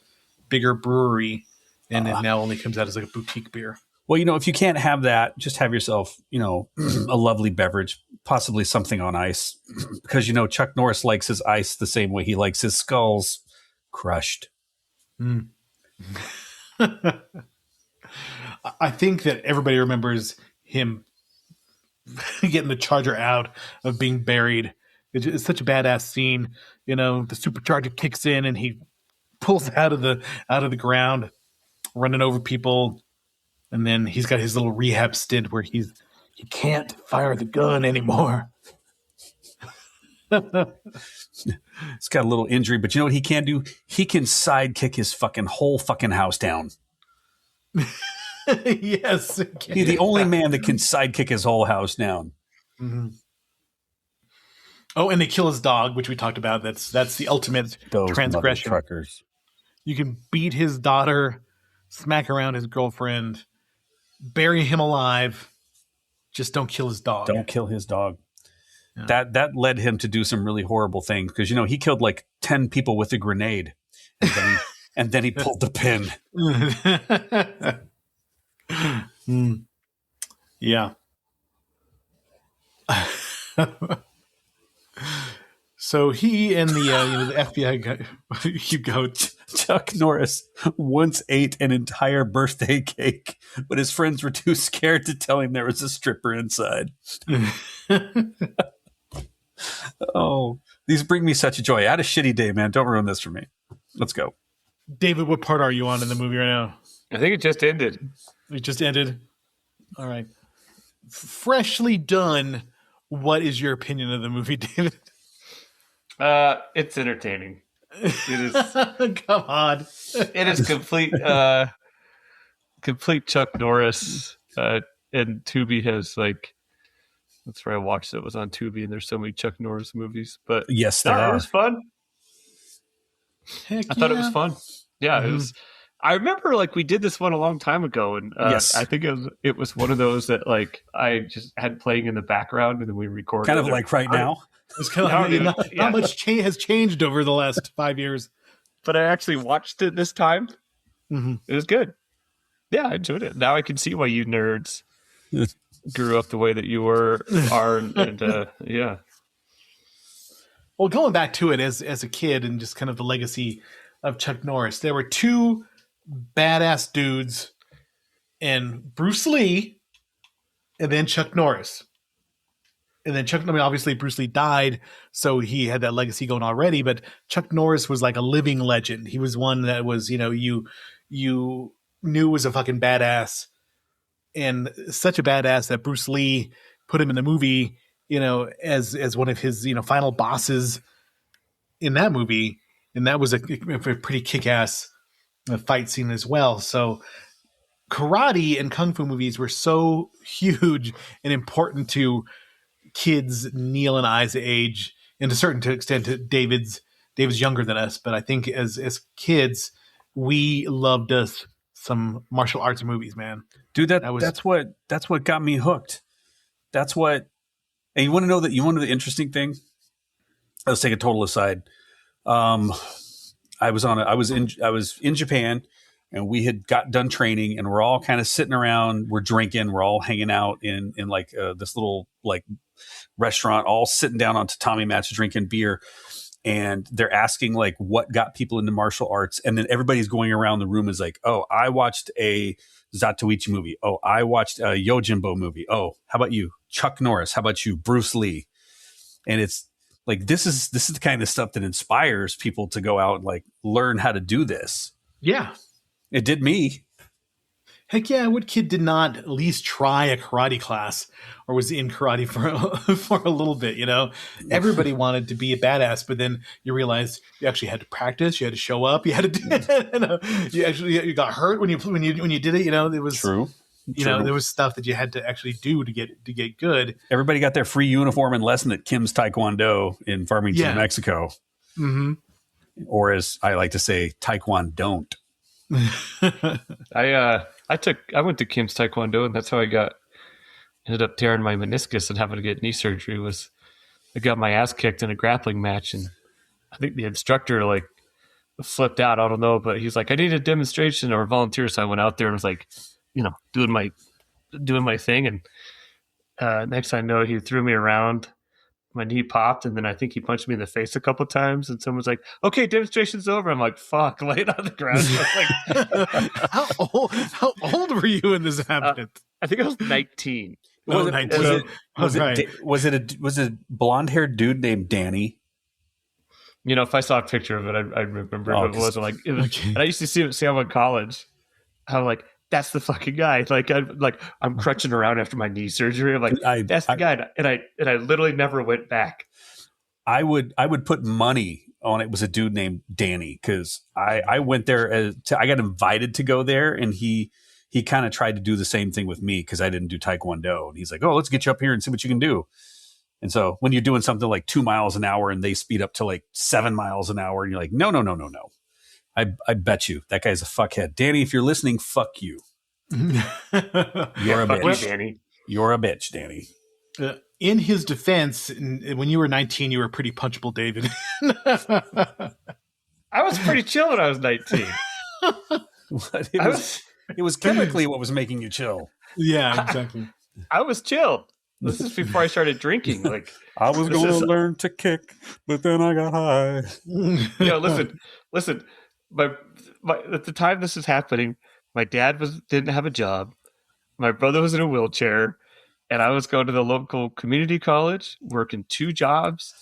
bigger brewery, and it now only comes out as like a boutique beer. Well, if you can't have that, just have yourself, a lovely beverage, possibly something on ice, because Chuck Norris likes his ice the same way he likes his skulls crushed. I think that everybody remembers him getting the Charger out of being buried. It's such a badass scene. The supercharger kicks in and he pulls out of the ground, running over people, and then he's got his little rehab stint where he can't fire the gun anymore. It's got a little injury, but you know what he can do? He can sidekick his whole house down. Yes. He's the only man that can sidekick his whole house down. Mm-hmm. Oh, and they kill his dog, which we talked about. That's the ultimate transgression. Truckers. You can beat his daughter, smack around his girlfriend, bury him alive. Just don't kill his dog. Don't kill his dog. Yeah. That led him to do some really horrible things because he killed like 10 people with a grenade, and then he pulled the pin. Yeah. So he and the FBI guy, you go. Chuck Norris once ate an entire birthday cake, but his friends were too scared to tell him there was a stripper inside. Oh, these bring me such joy. I had a shitty day, man. Don't ruin this for me. Let's go. David, what part are you on in the movie right now? I think it just ended. It just ended? All right. Freshly done. What is your opinion of the movie, David? It's entertaining. It is. Come on. It is complete Chuck Norris. And Tubi has that's where I watched it. It was on Tubi, and there's so many Chuck Norris movies. But yes, there are. It was fun. Heck I thought it was fun. Yeah, it was. I remember we did this one a long time ago, and yes. I think it was one of those that I just had playing in the background, and then we recorded. Kind of like right now. It's kind of not much has changed over the last 5 years. But I actually watched it this time. Mm-hmm. It was good. Yeah, I enjoyed it. Now I can see why you nerds grew up the way that you are, and yeah. Well, going back to it as a kid and just kind of the legacy of Chuck Norris, there were two badass dudes, and Bruce Lee, and then Chuck Norris. And then obviously Bruce Lee died, so he had that legacy going already. But Chuck Norris was like a living legend. He was one that was, you knew was a fucking badass, and such a badass that Bruce Lee put him in the movie, as one of his, final bosses in that movie. And that was a pretty kick-ass fight scene as well. So karate and kung fu movies were so huge and important to kids Neil and I's age, and to a certain extent David's younger than us, but I think as kids we loved us some martial arts movies, man. Dude, that's what got me hooked. That's what. And you want to know the interesting thing? Let's take a total aside. I was in Japan, and we had got done training, and we're all kind of sitting around, we're drinking, we're all hanging out in this little restaurant, all sitting down on tatami mats drinking beer, and they're asking what got people into martial arts, and then everybody's going around the room is like, oh, I watched a Zatoichi movie, oh, I watched a Yojimbo movie, oh, how about you, Chuck Norris, how about you, Bruce Lee? And it's this is the kind of stuff that inspires people to go out and learn how to do this. Yeah, it did me. Heck yeah, what kid did not at least try a karate class or was in karate for a little bit, Everybody wanted to be a badass, but then you realized you actually had to practice, you had to show up, you had to you got hurt when you did it, it was true. There was stuff that you had to actually do to get good. Everybody got their free uniform and lesson at Kim's Taekwondo in Farmington, Mexico. Mm-hmm. Or as I like to say, Taekwondo don't. I went to Kim's Taekwondo, and that's how ended up tearing my meniscus and having to get knee surgery. I got my ass kicked in a grappling match, and I think the instructor like flipped out. I don't know, but he's like, I need a demonstration or a volunteer. So I went out there and was like, doing my thing. And next I know, he threw me around. My knee popped, and then I think he punched me in the face a couple times. And someone's like, "Okay, demonstration's over." I'm like, "Fuck!" Laid on the ground. Like, how old were you when this happened? I think I was 19. Was it a blonde-haired dude named Danny? If I saw a picture of it, I'd remember. But it wasn't like it was. Okay. And I used to see him in college. I'm like, that's the fucking guy. I'm crutching around after my knee surgery. I'm like, that's the guy. And I literally never went back. I would put money on it was a dude named Danny, because I went there I got invited to go there, and he kind of tried to do the same thing with me because I didn't do Taekwondo. And he's like, "Oh, let's get you up here and see what you can do." And so when you're doing something like 2 miles an hour and they speed up to like 7 miles an hour, and you're like, no. I bet you that guy's a fuckhead. Danny, if you're listening, fuck you. You're a bitch. Danny. You're a bitch, Danny. In his defense, when you were 19, you were pretty punchable, David. I was pretty chill when I was 19. It was chemically what was making you chill. Yeah, exactly. I was chilled. This is before I started drinking. Like, I was going to learn to kick, but then I got high. Listen. At the time this is happening, my dad didn't have a job. My brother was in a wheelchair, and I was going to the local community college, working 2 jobs,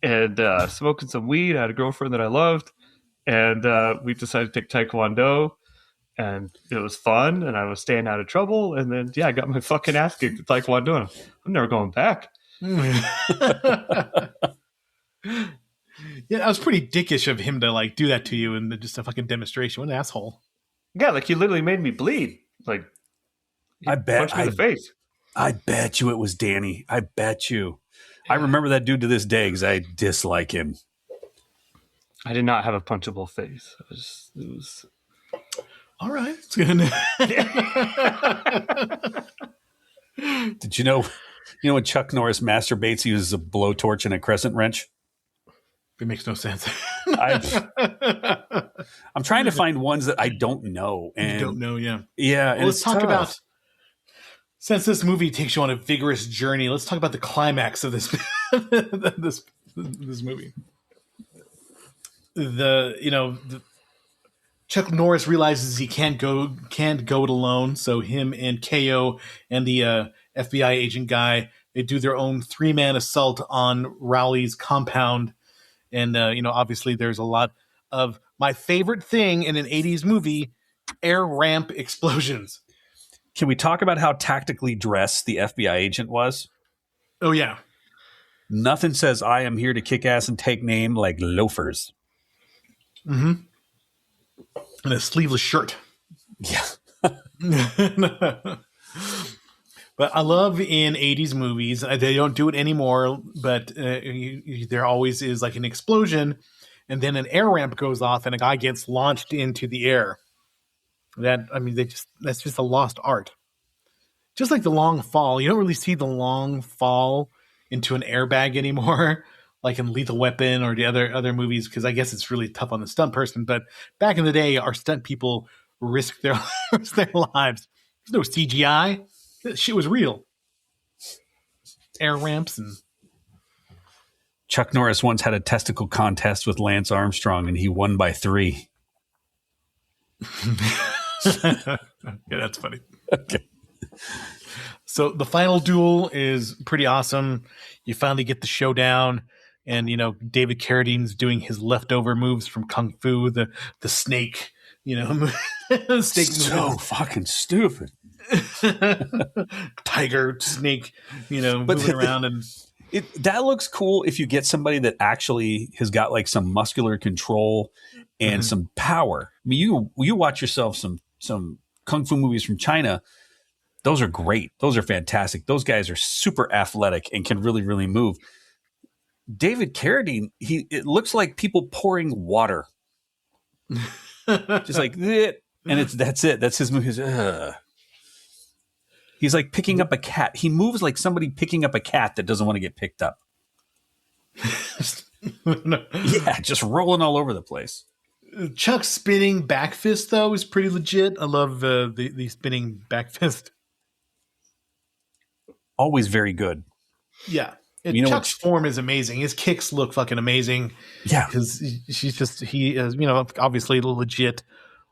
and smoking some weed. I had a girlfriend that I loved, and we decided to take Taekwondo, and it was fun, and I was staying out of trouble. And then, I got my fucking ass kicked at Taekwondo, and I'm never going back. Yeah, that was pretty dickish of him to like do that to you and just a fucking demonstration. What an asshole. Yeah, like he literally made me bleed. Like, I bet punched me in the face. I bet you it was Danny. I bet you. I remember that dude to this day because I dislike him. I did not have a punchable face. It was all right. It's good. Did you know when Chuck Norris masturbates, he uses a blowtorch and a crescent wrench? It makes no sense. I'm trying to find ones that I don't know. And you don't know, yeah. Yeah. Well, let's talk about, since this movie takes you on a vigorous journey, let's talk about the climax of this this movie. Chuck Norris realizes he can't go it alone, so him and KO and the FBI agent guy, they do their own 3-man assault on Rowley's compound. And, obviously there's a lot of my favorite thing in an 80s movie, air ramp explosions. Can we talk about how tactically dressed the FBI agent was? Oh, yeah. Nothing says I am here to kick ass and take name like loafers. Mm-hmm. And a sleeveless shirt. Yeah. But I love in 80s movies, they don't do it anymore, but there always is like an explosion, and then an air ramp goes off and a guy gets launched into the air. That's just a lost art. Just like the long fall. You don't really see the long fall into an airbag anymore, like in Lethal Weapon or the other movies, because I guess it's really tough on the stunt person. But back in the day, our stunt people risked their lives. There's no CGI. That shit was real. Air ramps and Chuck Norris once had a testicle contest with Lance Armstrong, and he won by 3. Yeah, that's funny. Okay. So the final duel is pretty awesome. You finally get the showdown, and David Carradine's doing his leftover moves from Kung Fu, the snake, snake so fucking stupid. Tiger, snake, moving around, and that looks cool if you get somebody that actually has got like some muscular control and some power. I mean, you watch yourself some kung fu movies from China. Those are great. Those are fantastic. Those guys are super athletic and can really, really move. David Carradine, it looks like people pouring water. Just like, And that's it. That's his movie. He's like picking up a cat. He moves like somebody picking up a cat that doesn't want to get picked up. Yeah, just rolling all over the place. Chuck's spinning back fist, though, is pretty legit. I love the spinning back fist. Always very good. Yeah. Chuck's form is amazing. His kicks look fucking amazing. Yeah. Because he is, obviously a legit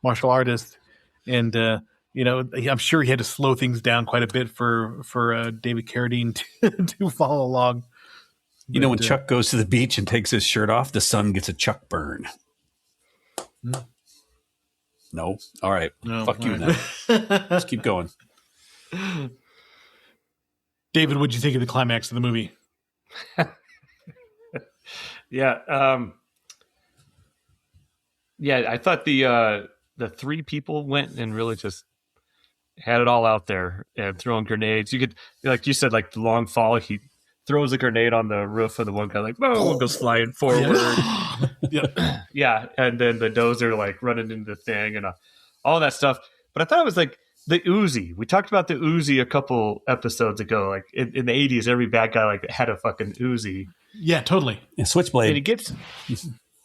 martial artist. And, I'm sure he had to slow things down quite a bit for David Carradine to follow along. But, when Chuck goes to the beach and takes his shirt off, the sun gets a Chuck burn. No? All right. No, fuck you right. then. Let's keep going. David, what'd you think of the climax of the movie? Yeah. I thought the three people went and really just had it all out there and throwing grenades. You could, like you said, like the long fall, he throws a grenade on the roof of the one guy, like, one goes flying forward. Yeah. And then the dozer like running into the thing and all that stuff. But I thought it was like the Uzi. We talked about the Uzi a couple episodes ago. Like in the 80s, every bad guy like had a fucking Uzi. Yeah, totally. And Switchblade.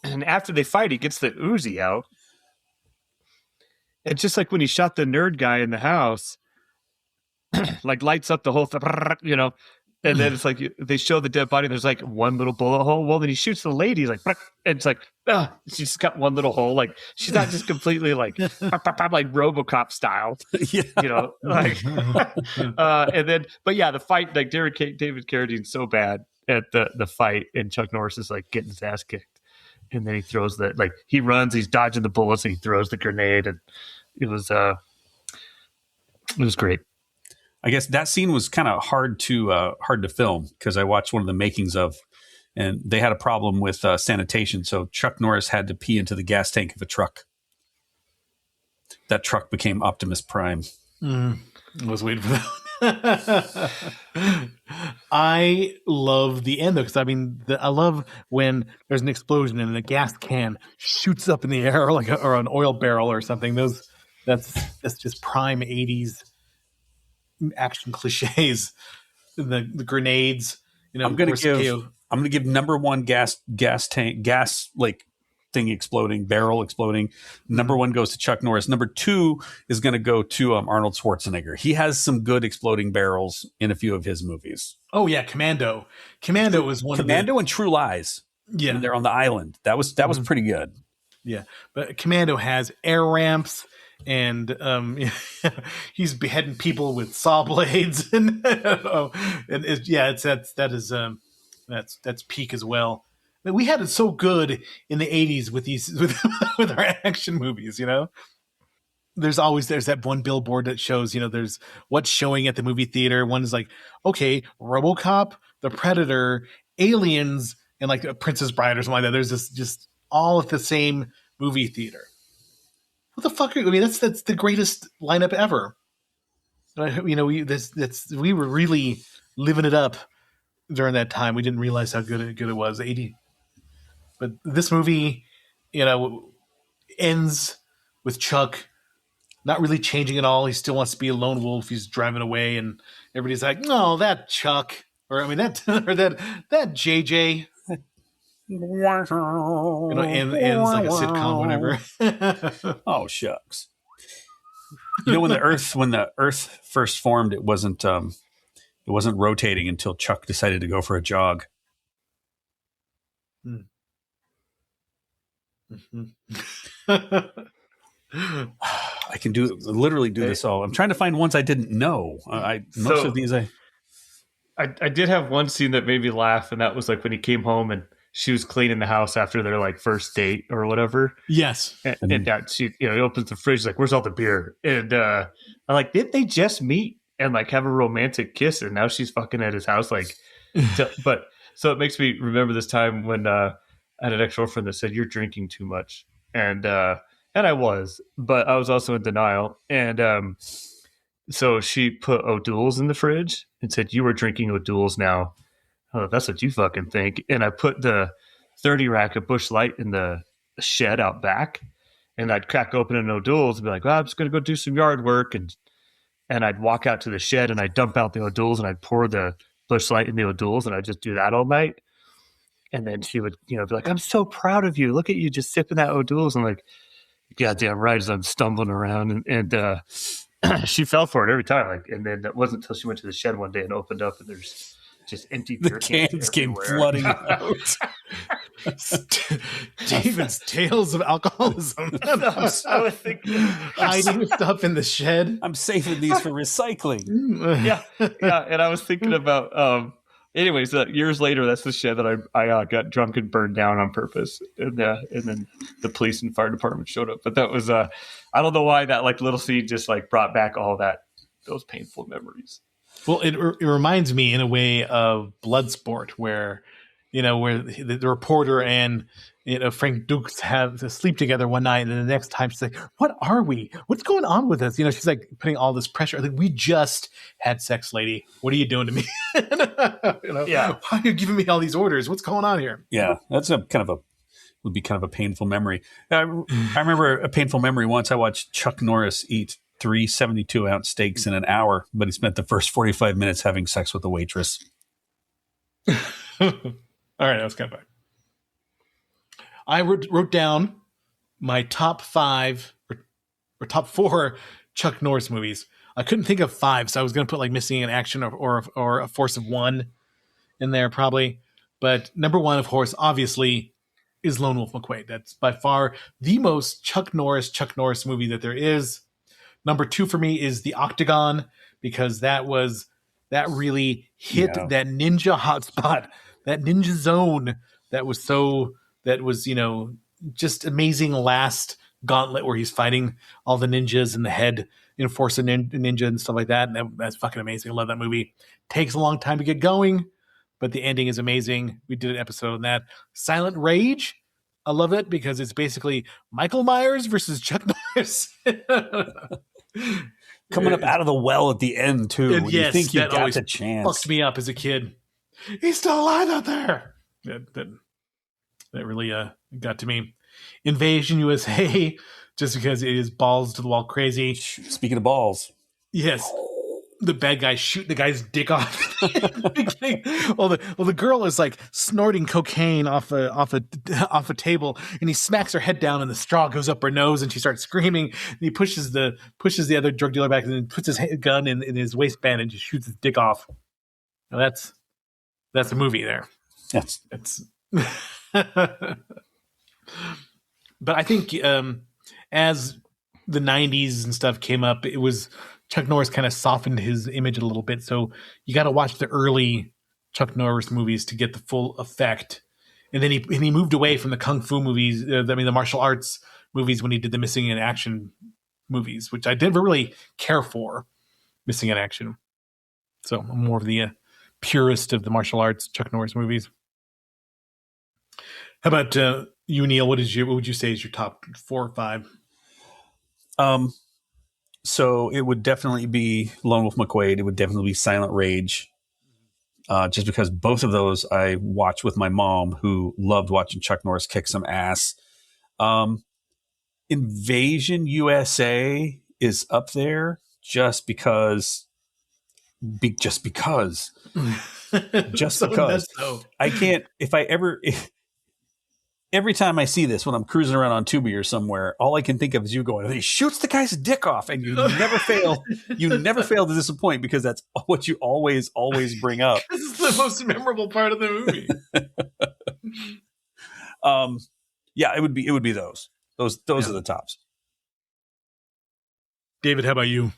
And after they fight, he gets the Uzi out. And just like when he shot the nerd guy in the house, like lights up the whole thing, and then it's like they show the dead body. And there's like one little bullet hole. Well, then he shoots the lady. He's like, and it's like, she's got one little hole. Like she's not just completely like RoboCop style, and then, but yeah, the fight, like David Carradine's so bad at the fight, and Chuck Norris is like getting his ass kicked, and then he throws he runs, he's dodging the bullets, and he throws the grenade, and it was great. I guess that scene was kind of hard to film because I watched one of the makings of, and they had a problem with sanitation. So Chuck Norris had to pee into the gas tank of a truck. That truck became Optimus Prime. I was waiting for that. I love the end though, because I love when there's an explosion and the gas can shoots up in the air or an oil barrel or something. That's just prime 80s action cliches. The grenades, I'm gonna give number one gas tank thing exploding, barrel exploding. Number one goes to Chuck Norris. Number two is going to go to Arnold Schwarzenegger. He has some good exploding barrels in a few of his movies. Oh yeah, Commando was one. Commando and True Lies. Yeah, and they're on the island. That was pretty good. Yeah, but Commando has air ramps. And he's beheading people with saw blades, and that's peak as well. We had it so good in the 80s with our action movies. There's that one billboard that shows there's what's showing at the movie theater. One is like, okay, RoboCop, The Predator, Aliens, and like a Princess Bride or something like that. There's this just all at the same movie theater. What the fuck? That's the greatest lineup ever. We were really living it up during that time. We didn't realize how good it was. 80, but this movie, ends with Chuck not really changing at all. He still wants to be a lone wolf. He's driving away, and everybody's like, "No, that Chuck," or that JJ. Ends like a sitcom, whatever. Oh shucks! When the Earth first formed, it wasn't rotating until Chuck decided to go for a jog. Mm-hmm. I can literally do this all. I'm trying to find ones I didn't know. Most of these I did have one scene that made me laugh, and that was like when he came home and she was cleaning the house after their like first date or whatever. Yes. And she, he opens the fridge, like, where's all the beer? And I'm like, didn't they just meet and like have a romantic kiss? And now she's fucking at his house. Like, but so it makes me remember this time when I had an ex-girlfriend that said, you're drinking too much. And I was, but I was also in denial. And so she put O'Doul's in the fridge and said, you were drinking O'Doul's now. Oh, that's what you fucking think. And I put the 30 rack of Busch Light in the shed out back. And I'd crack open an O'Doul's and be like, well, I'm just going to go do some yard work. And I'd walk out to the shed and I'd dump out the O'Doul's and I'd pour the Busch Light in the O'Doul's and I'd just do that all night. And then she would, be like, I'm so proud of you. Look at you just sipping that O'Doul's. And like, goddamn right, as I'm stumbling around. And she fell for it every time. Like, and then it wasn't until she went to the shed one day and opened up and there's just empty beer cans came flooding out. David's tales of alcoholism. I was thinking, hiding stuff in the shed. I'm saving these for recycling. yeah. And I was thinking about, anyways, years later, that's the shed that I got drunk and burned down on purpose, and then the police and fire department showed up. But that was I don't know why that like little scene just like brought back all those painful memories. Well, it reminds me in a way of Bloodsport, where the reporter and Frank Dukes have to sleep together one night, and then the next time she's like, "What are we? What's going on with us?" She's like putting all this pressure. Like, we just had sex, lady. What are you doing to me? Yeah. Why are you giving me all these orders? What's going on here? Yeah, that's would be kind of a painful memory. I remember a painful memory once. I watched Chuck Norris eat 3 72-ounce steaks in an hour, but he spent the first 45 minutes having sex with a waitress. All right, that was kind of fun. I wrote down my top 5 or top 4 Chuck Norris movies. I couldn't think of 5, so I was going to put like Missing in Action or A Force of One in there probably. But number 1, of course, obviously, is Lone Wolf McQuade. That's by far the most Chuck Norris movie that there is. Number 2 for me is The Octagon, because that really hit that ninja hotspot, that ninja zone that was just amazing last gauntlet where he's fighting all the ninjas and the head enforcer ninja and stuff like that. And that's fucking amazing. I love that movie. Takes a long time to get going, but the ending is amazing. We did an episode on that. Silent Rage. I love it because it's basically Michael Myers versus Chuck Norris. Coming up out of the well at the end, too. When you think you got the chance. Fucked me up as a kid. He's still alive out there. That really got to me. Invasion USA, just because it is balls to the wall crazy. Speaking of balls. Yes. The bad guy shoot the guy's dick off. Big thing. Well, the girl is like snorting cocaine off a table, and he smacks her head down, and the straw goes up her nose, and she starts screaming. And he pushes the other drug dealer back, and then puts his gun in his waistband and just shoots his dick off. Now that's a movie there. That's But I think as the 90s and stuff came up, it was Chuck Norris kind of softened his image a little bit. So you got to watch the early Chuck Norris movies to get the full effect. And then he moved away from the kung fu movies, the martial arts movies, when he did the Missing in Action movies, which I never really care for, Missing in Action. So I'm more of the purist of the martial arts Chuck Norris movies. How about you, Neil? What would you say is your top 4 or 5? So it would definitely be Lone Wolf McQuade. It would definitely be Silent Rage. Just because both of those I watched with my mom, who loved watching Chuck Norris kick some ass. Invasion USA is up there just because. I can't. Every time I see this, when I'm cruising around on Tubi or somewhere, all I can think of is you going, he shoots the guy's dick off, and you never fail. You never fail to disappoint, because that's what you always bring up. This is the most memorable part of the movie. Yeah, it would be those. Those are the tops. David, how about you?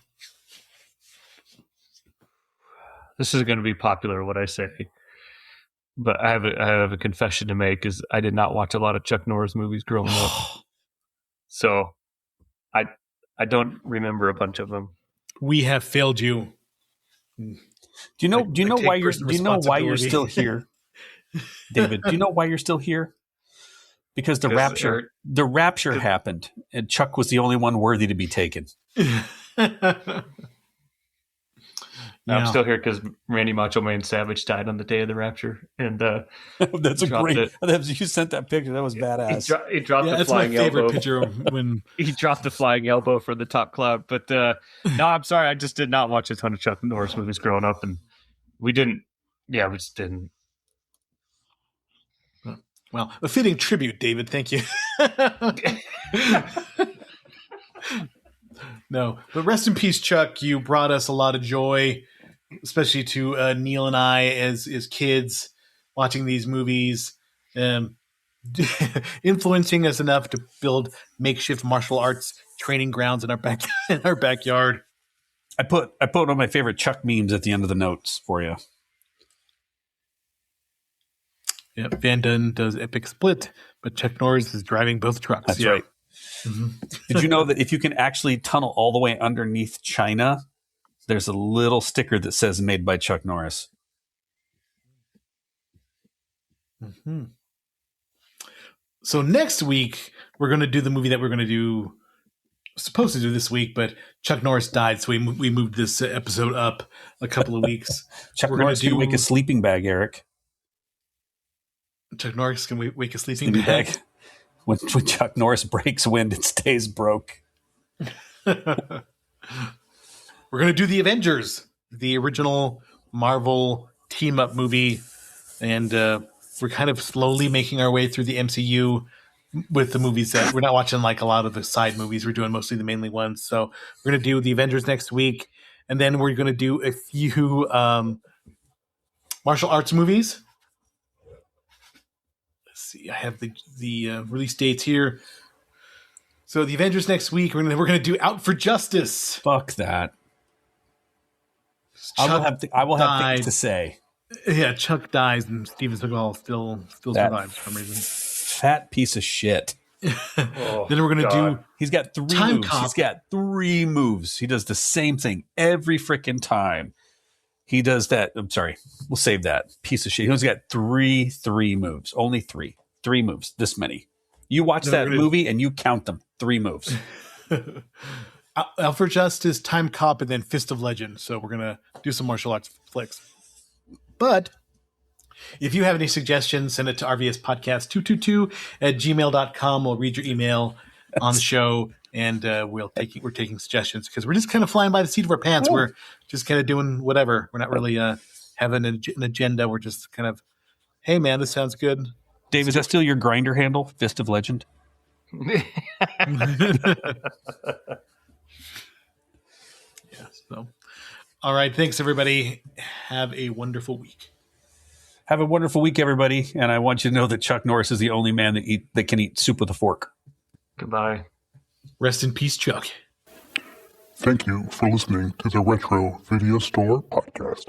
This is going to be popular, what I say. But I have a confession to make, is I did not watch a lot of Chuck Norris movies growing up. So I don't remember a bunch of them. We have failed you. Do you know why you're still here? David, do you know why you're still here? Because the rapture happened, and Chuck was the only one worthy to be taken. I'm still here because Randy Macho Man Savage died on the day of the rapture, and that's a great. You sent that picture. That was badass. He dropped the that's flying my favorite elbow. picture when he dropped the flying elbow from the top cloud. But no, I'm sorry, I just did not watch a ton of Chuck Norris movies growing up, and we didn't. Yeah, we just didn't. Well, a fitting tribute, David. Thank you. No, but rest in peace, Chuck. You brought us a lot of joy, especially to Neil and I as kids watching these movies, influencing us enough to build makeshift martial arts training grounds in our backyard. I put one of my favorite Chuck memes at the end of the notes for you. Yeah, Van Dunn does epic split, but Chuck Norris is driving both trucks. That's right. Mm-hmm. Did you know that if you can actually tunnel all the way underneath China, there's a little sticker that says "Made by Chuck Norris"? Mm-hmm. So next week we're going to do the movie that we're going to do, supposed to do this week, but Chuck Norris died, so we moved this episode up a couple of weeks. Chuck Norris can wake a sleeping bag, Eric. Chuck Norris can wake a sleeping bag. When Chuck Norris breaks wind, it stays broke. We're going to do the Avengers, the original Marvel team-up movie, and we're kind of slowly making our way through the MCU with the movies that we're not watching like a lot of the side movies. We're doing mostly the mainly ones. So we're going to do the Avengers next week, and then we're going to do a few martial arts movies. See, I have the release dates here. So the Avengers next week, we're gonna do Out for Justice. Fuck that. I will have things to say. Yeah, Chuck dies and Steven Seagal still survives for some reason. Fat piece of shit. Then we're gonna do. He's got 3 moves. Cop. He's got 3 moves. He does the same thing every freaking time. He does that. I'm sorry. We'll save that piece of shit. He's got 3 moves. Only 3 moves. This many. You watch that movie and you count them. 3 moves. Out for Justice, Time Cop, and then Fist of Legend. So we're gonna do some martial arts flicks. But if you have any suggestions, send it to rvspodcast222@gmail.com. We'll read your email on the show. And we're taking suggestions because we're just kind of flying by the seat of our pants. We're just kind of doing whatever. We're not really having an agenda. We're just kind of, hey, man, this sounds good. Dave, is that still your grinder handle, Fist of Legend? Yeah, so. All right. Thanks, everybody. Have a wonderful week. Have a wonderful week, everybody. And I want you to know that Chuck Norris is the only man that can eat soup with a fork. Goodbye. Rest in peace, Chuck. Thank you for listening to the Retro Video Store Podcast.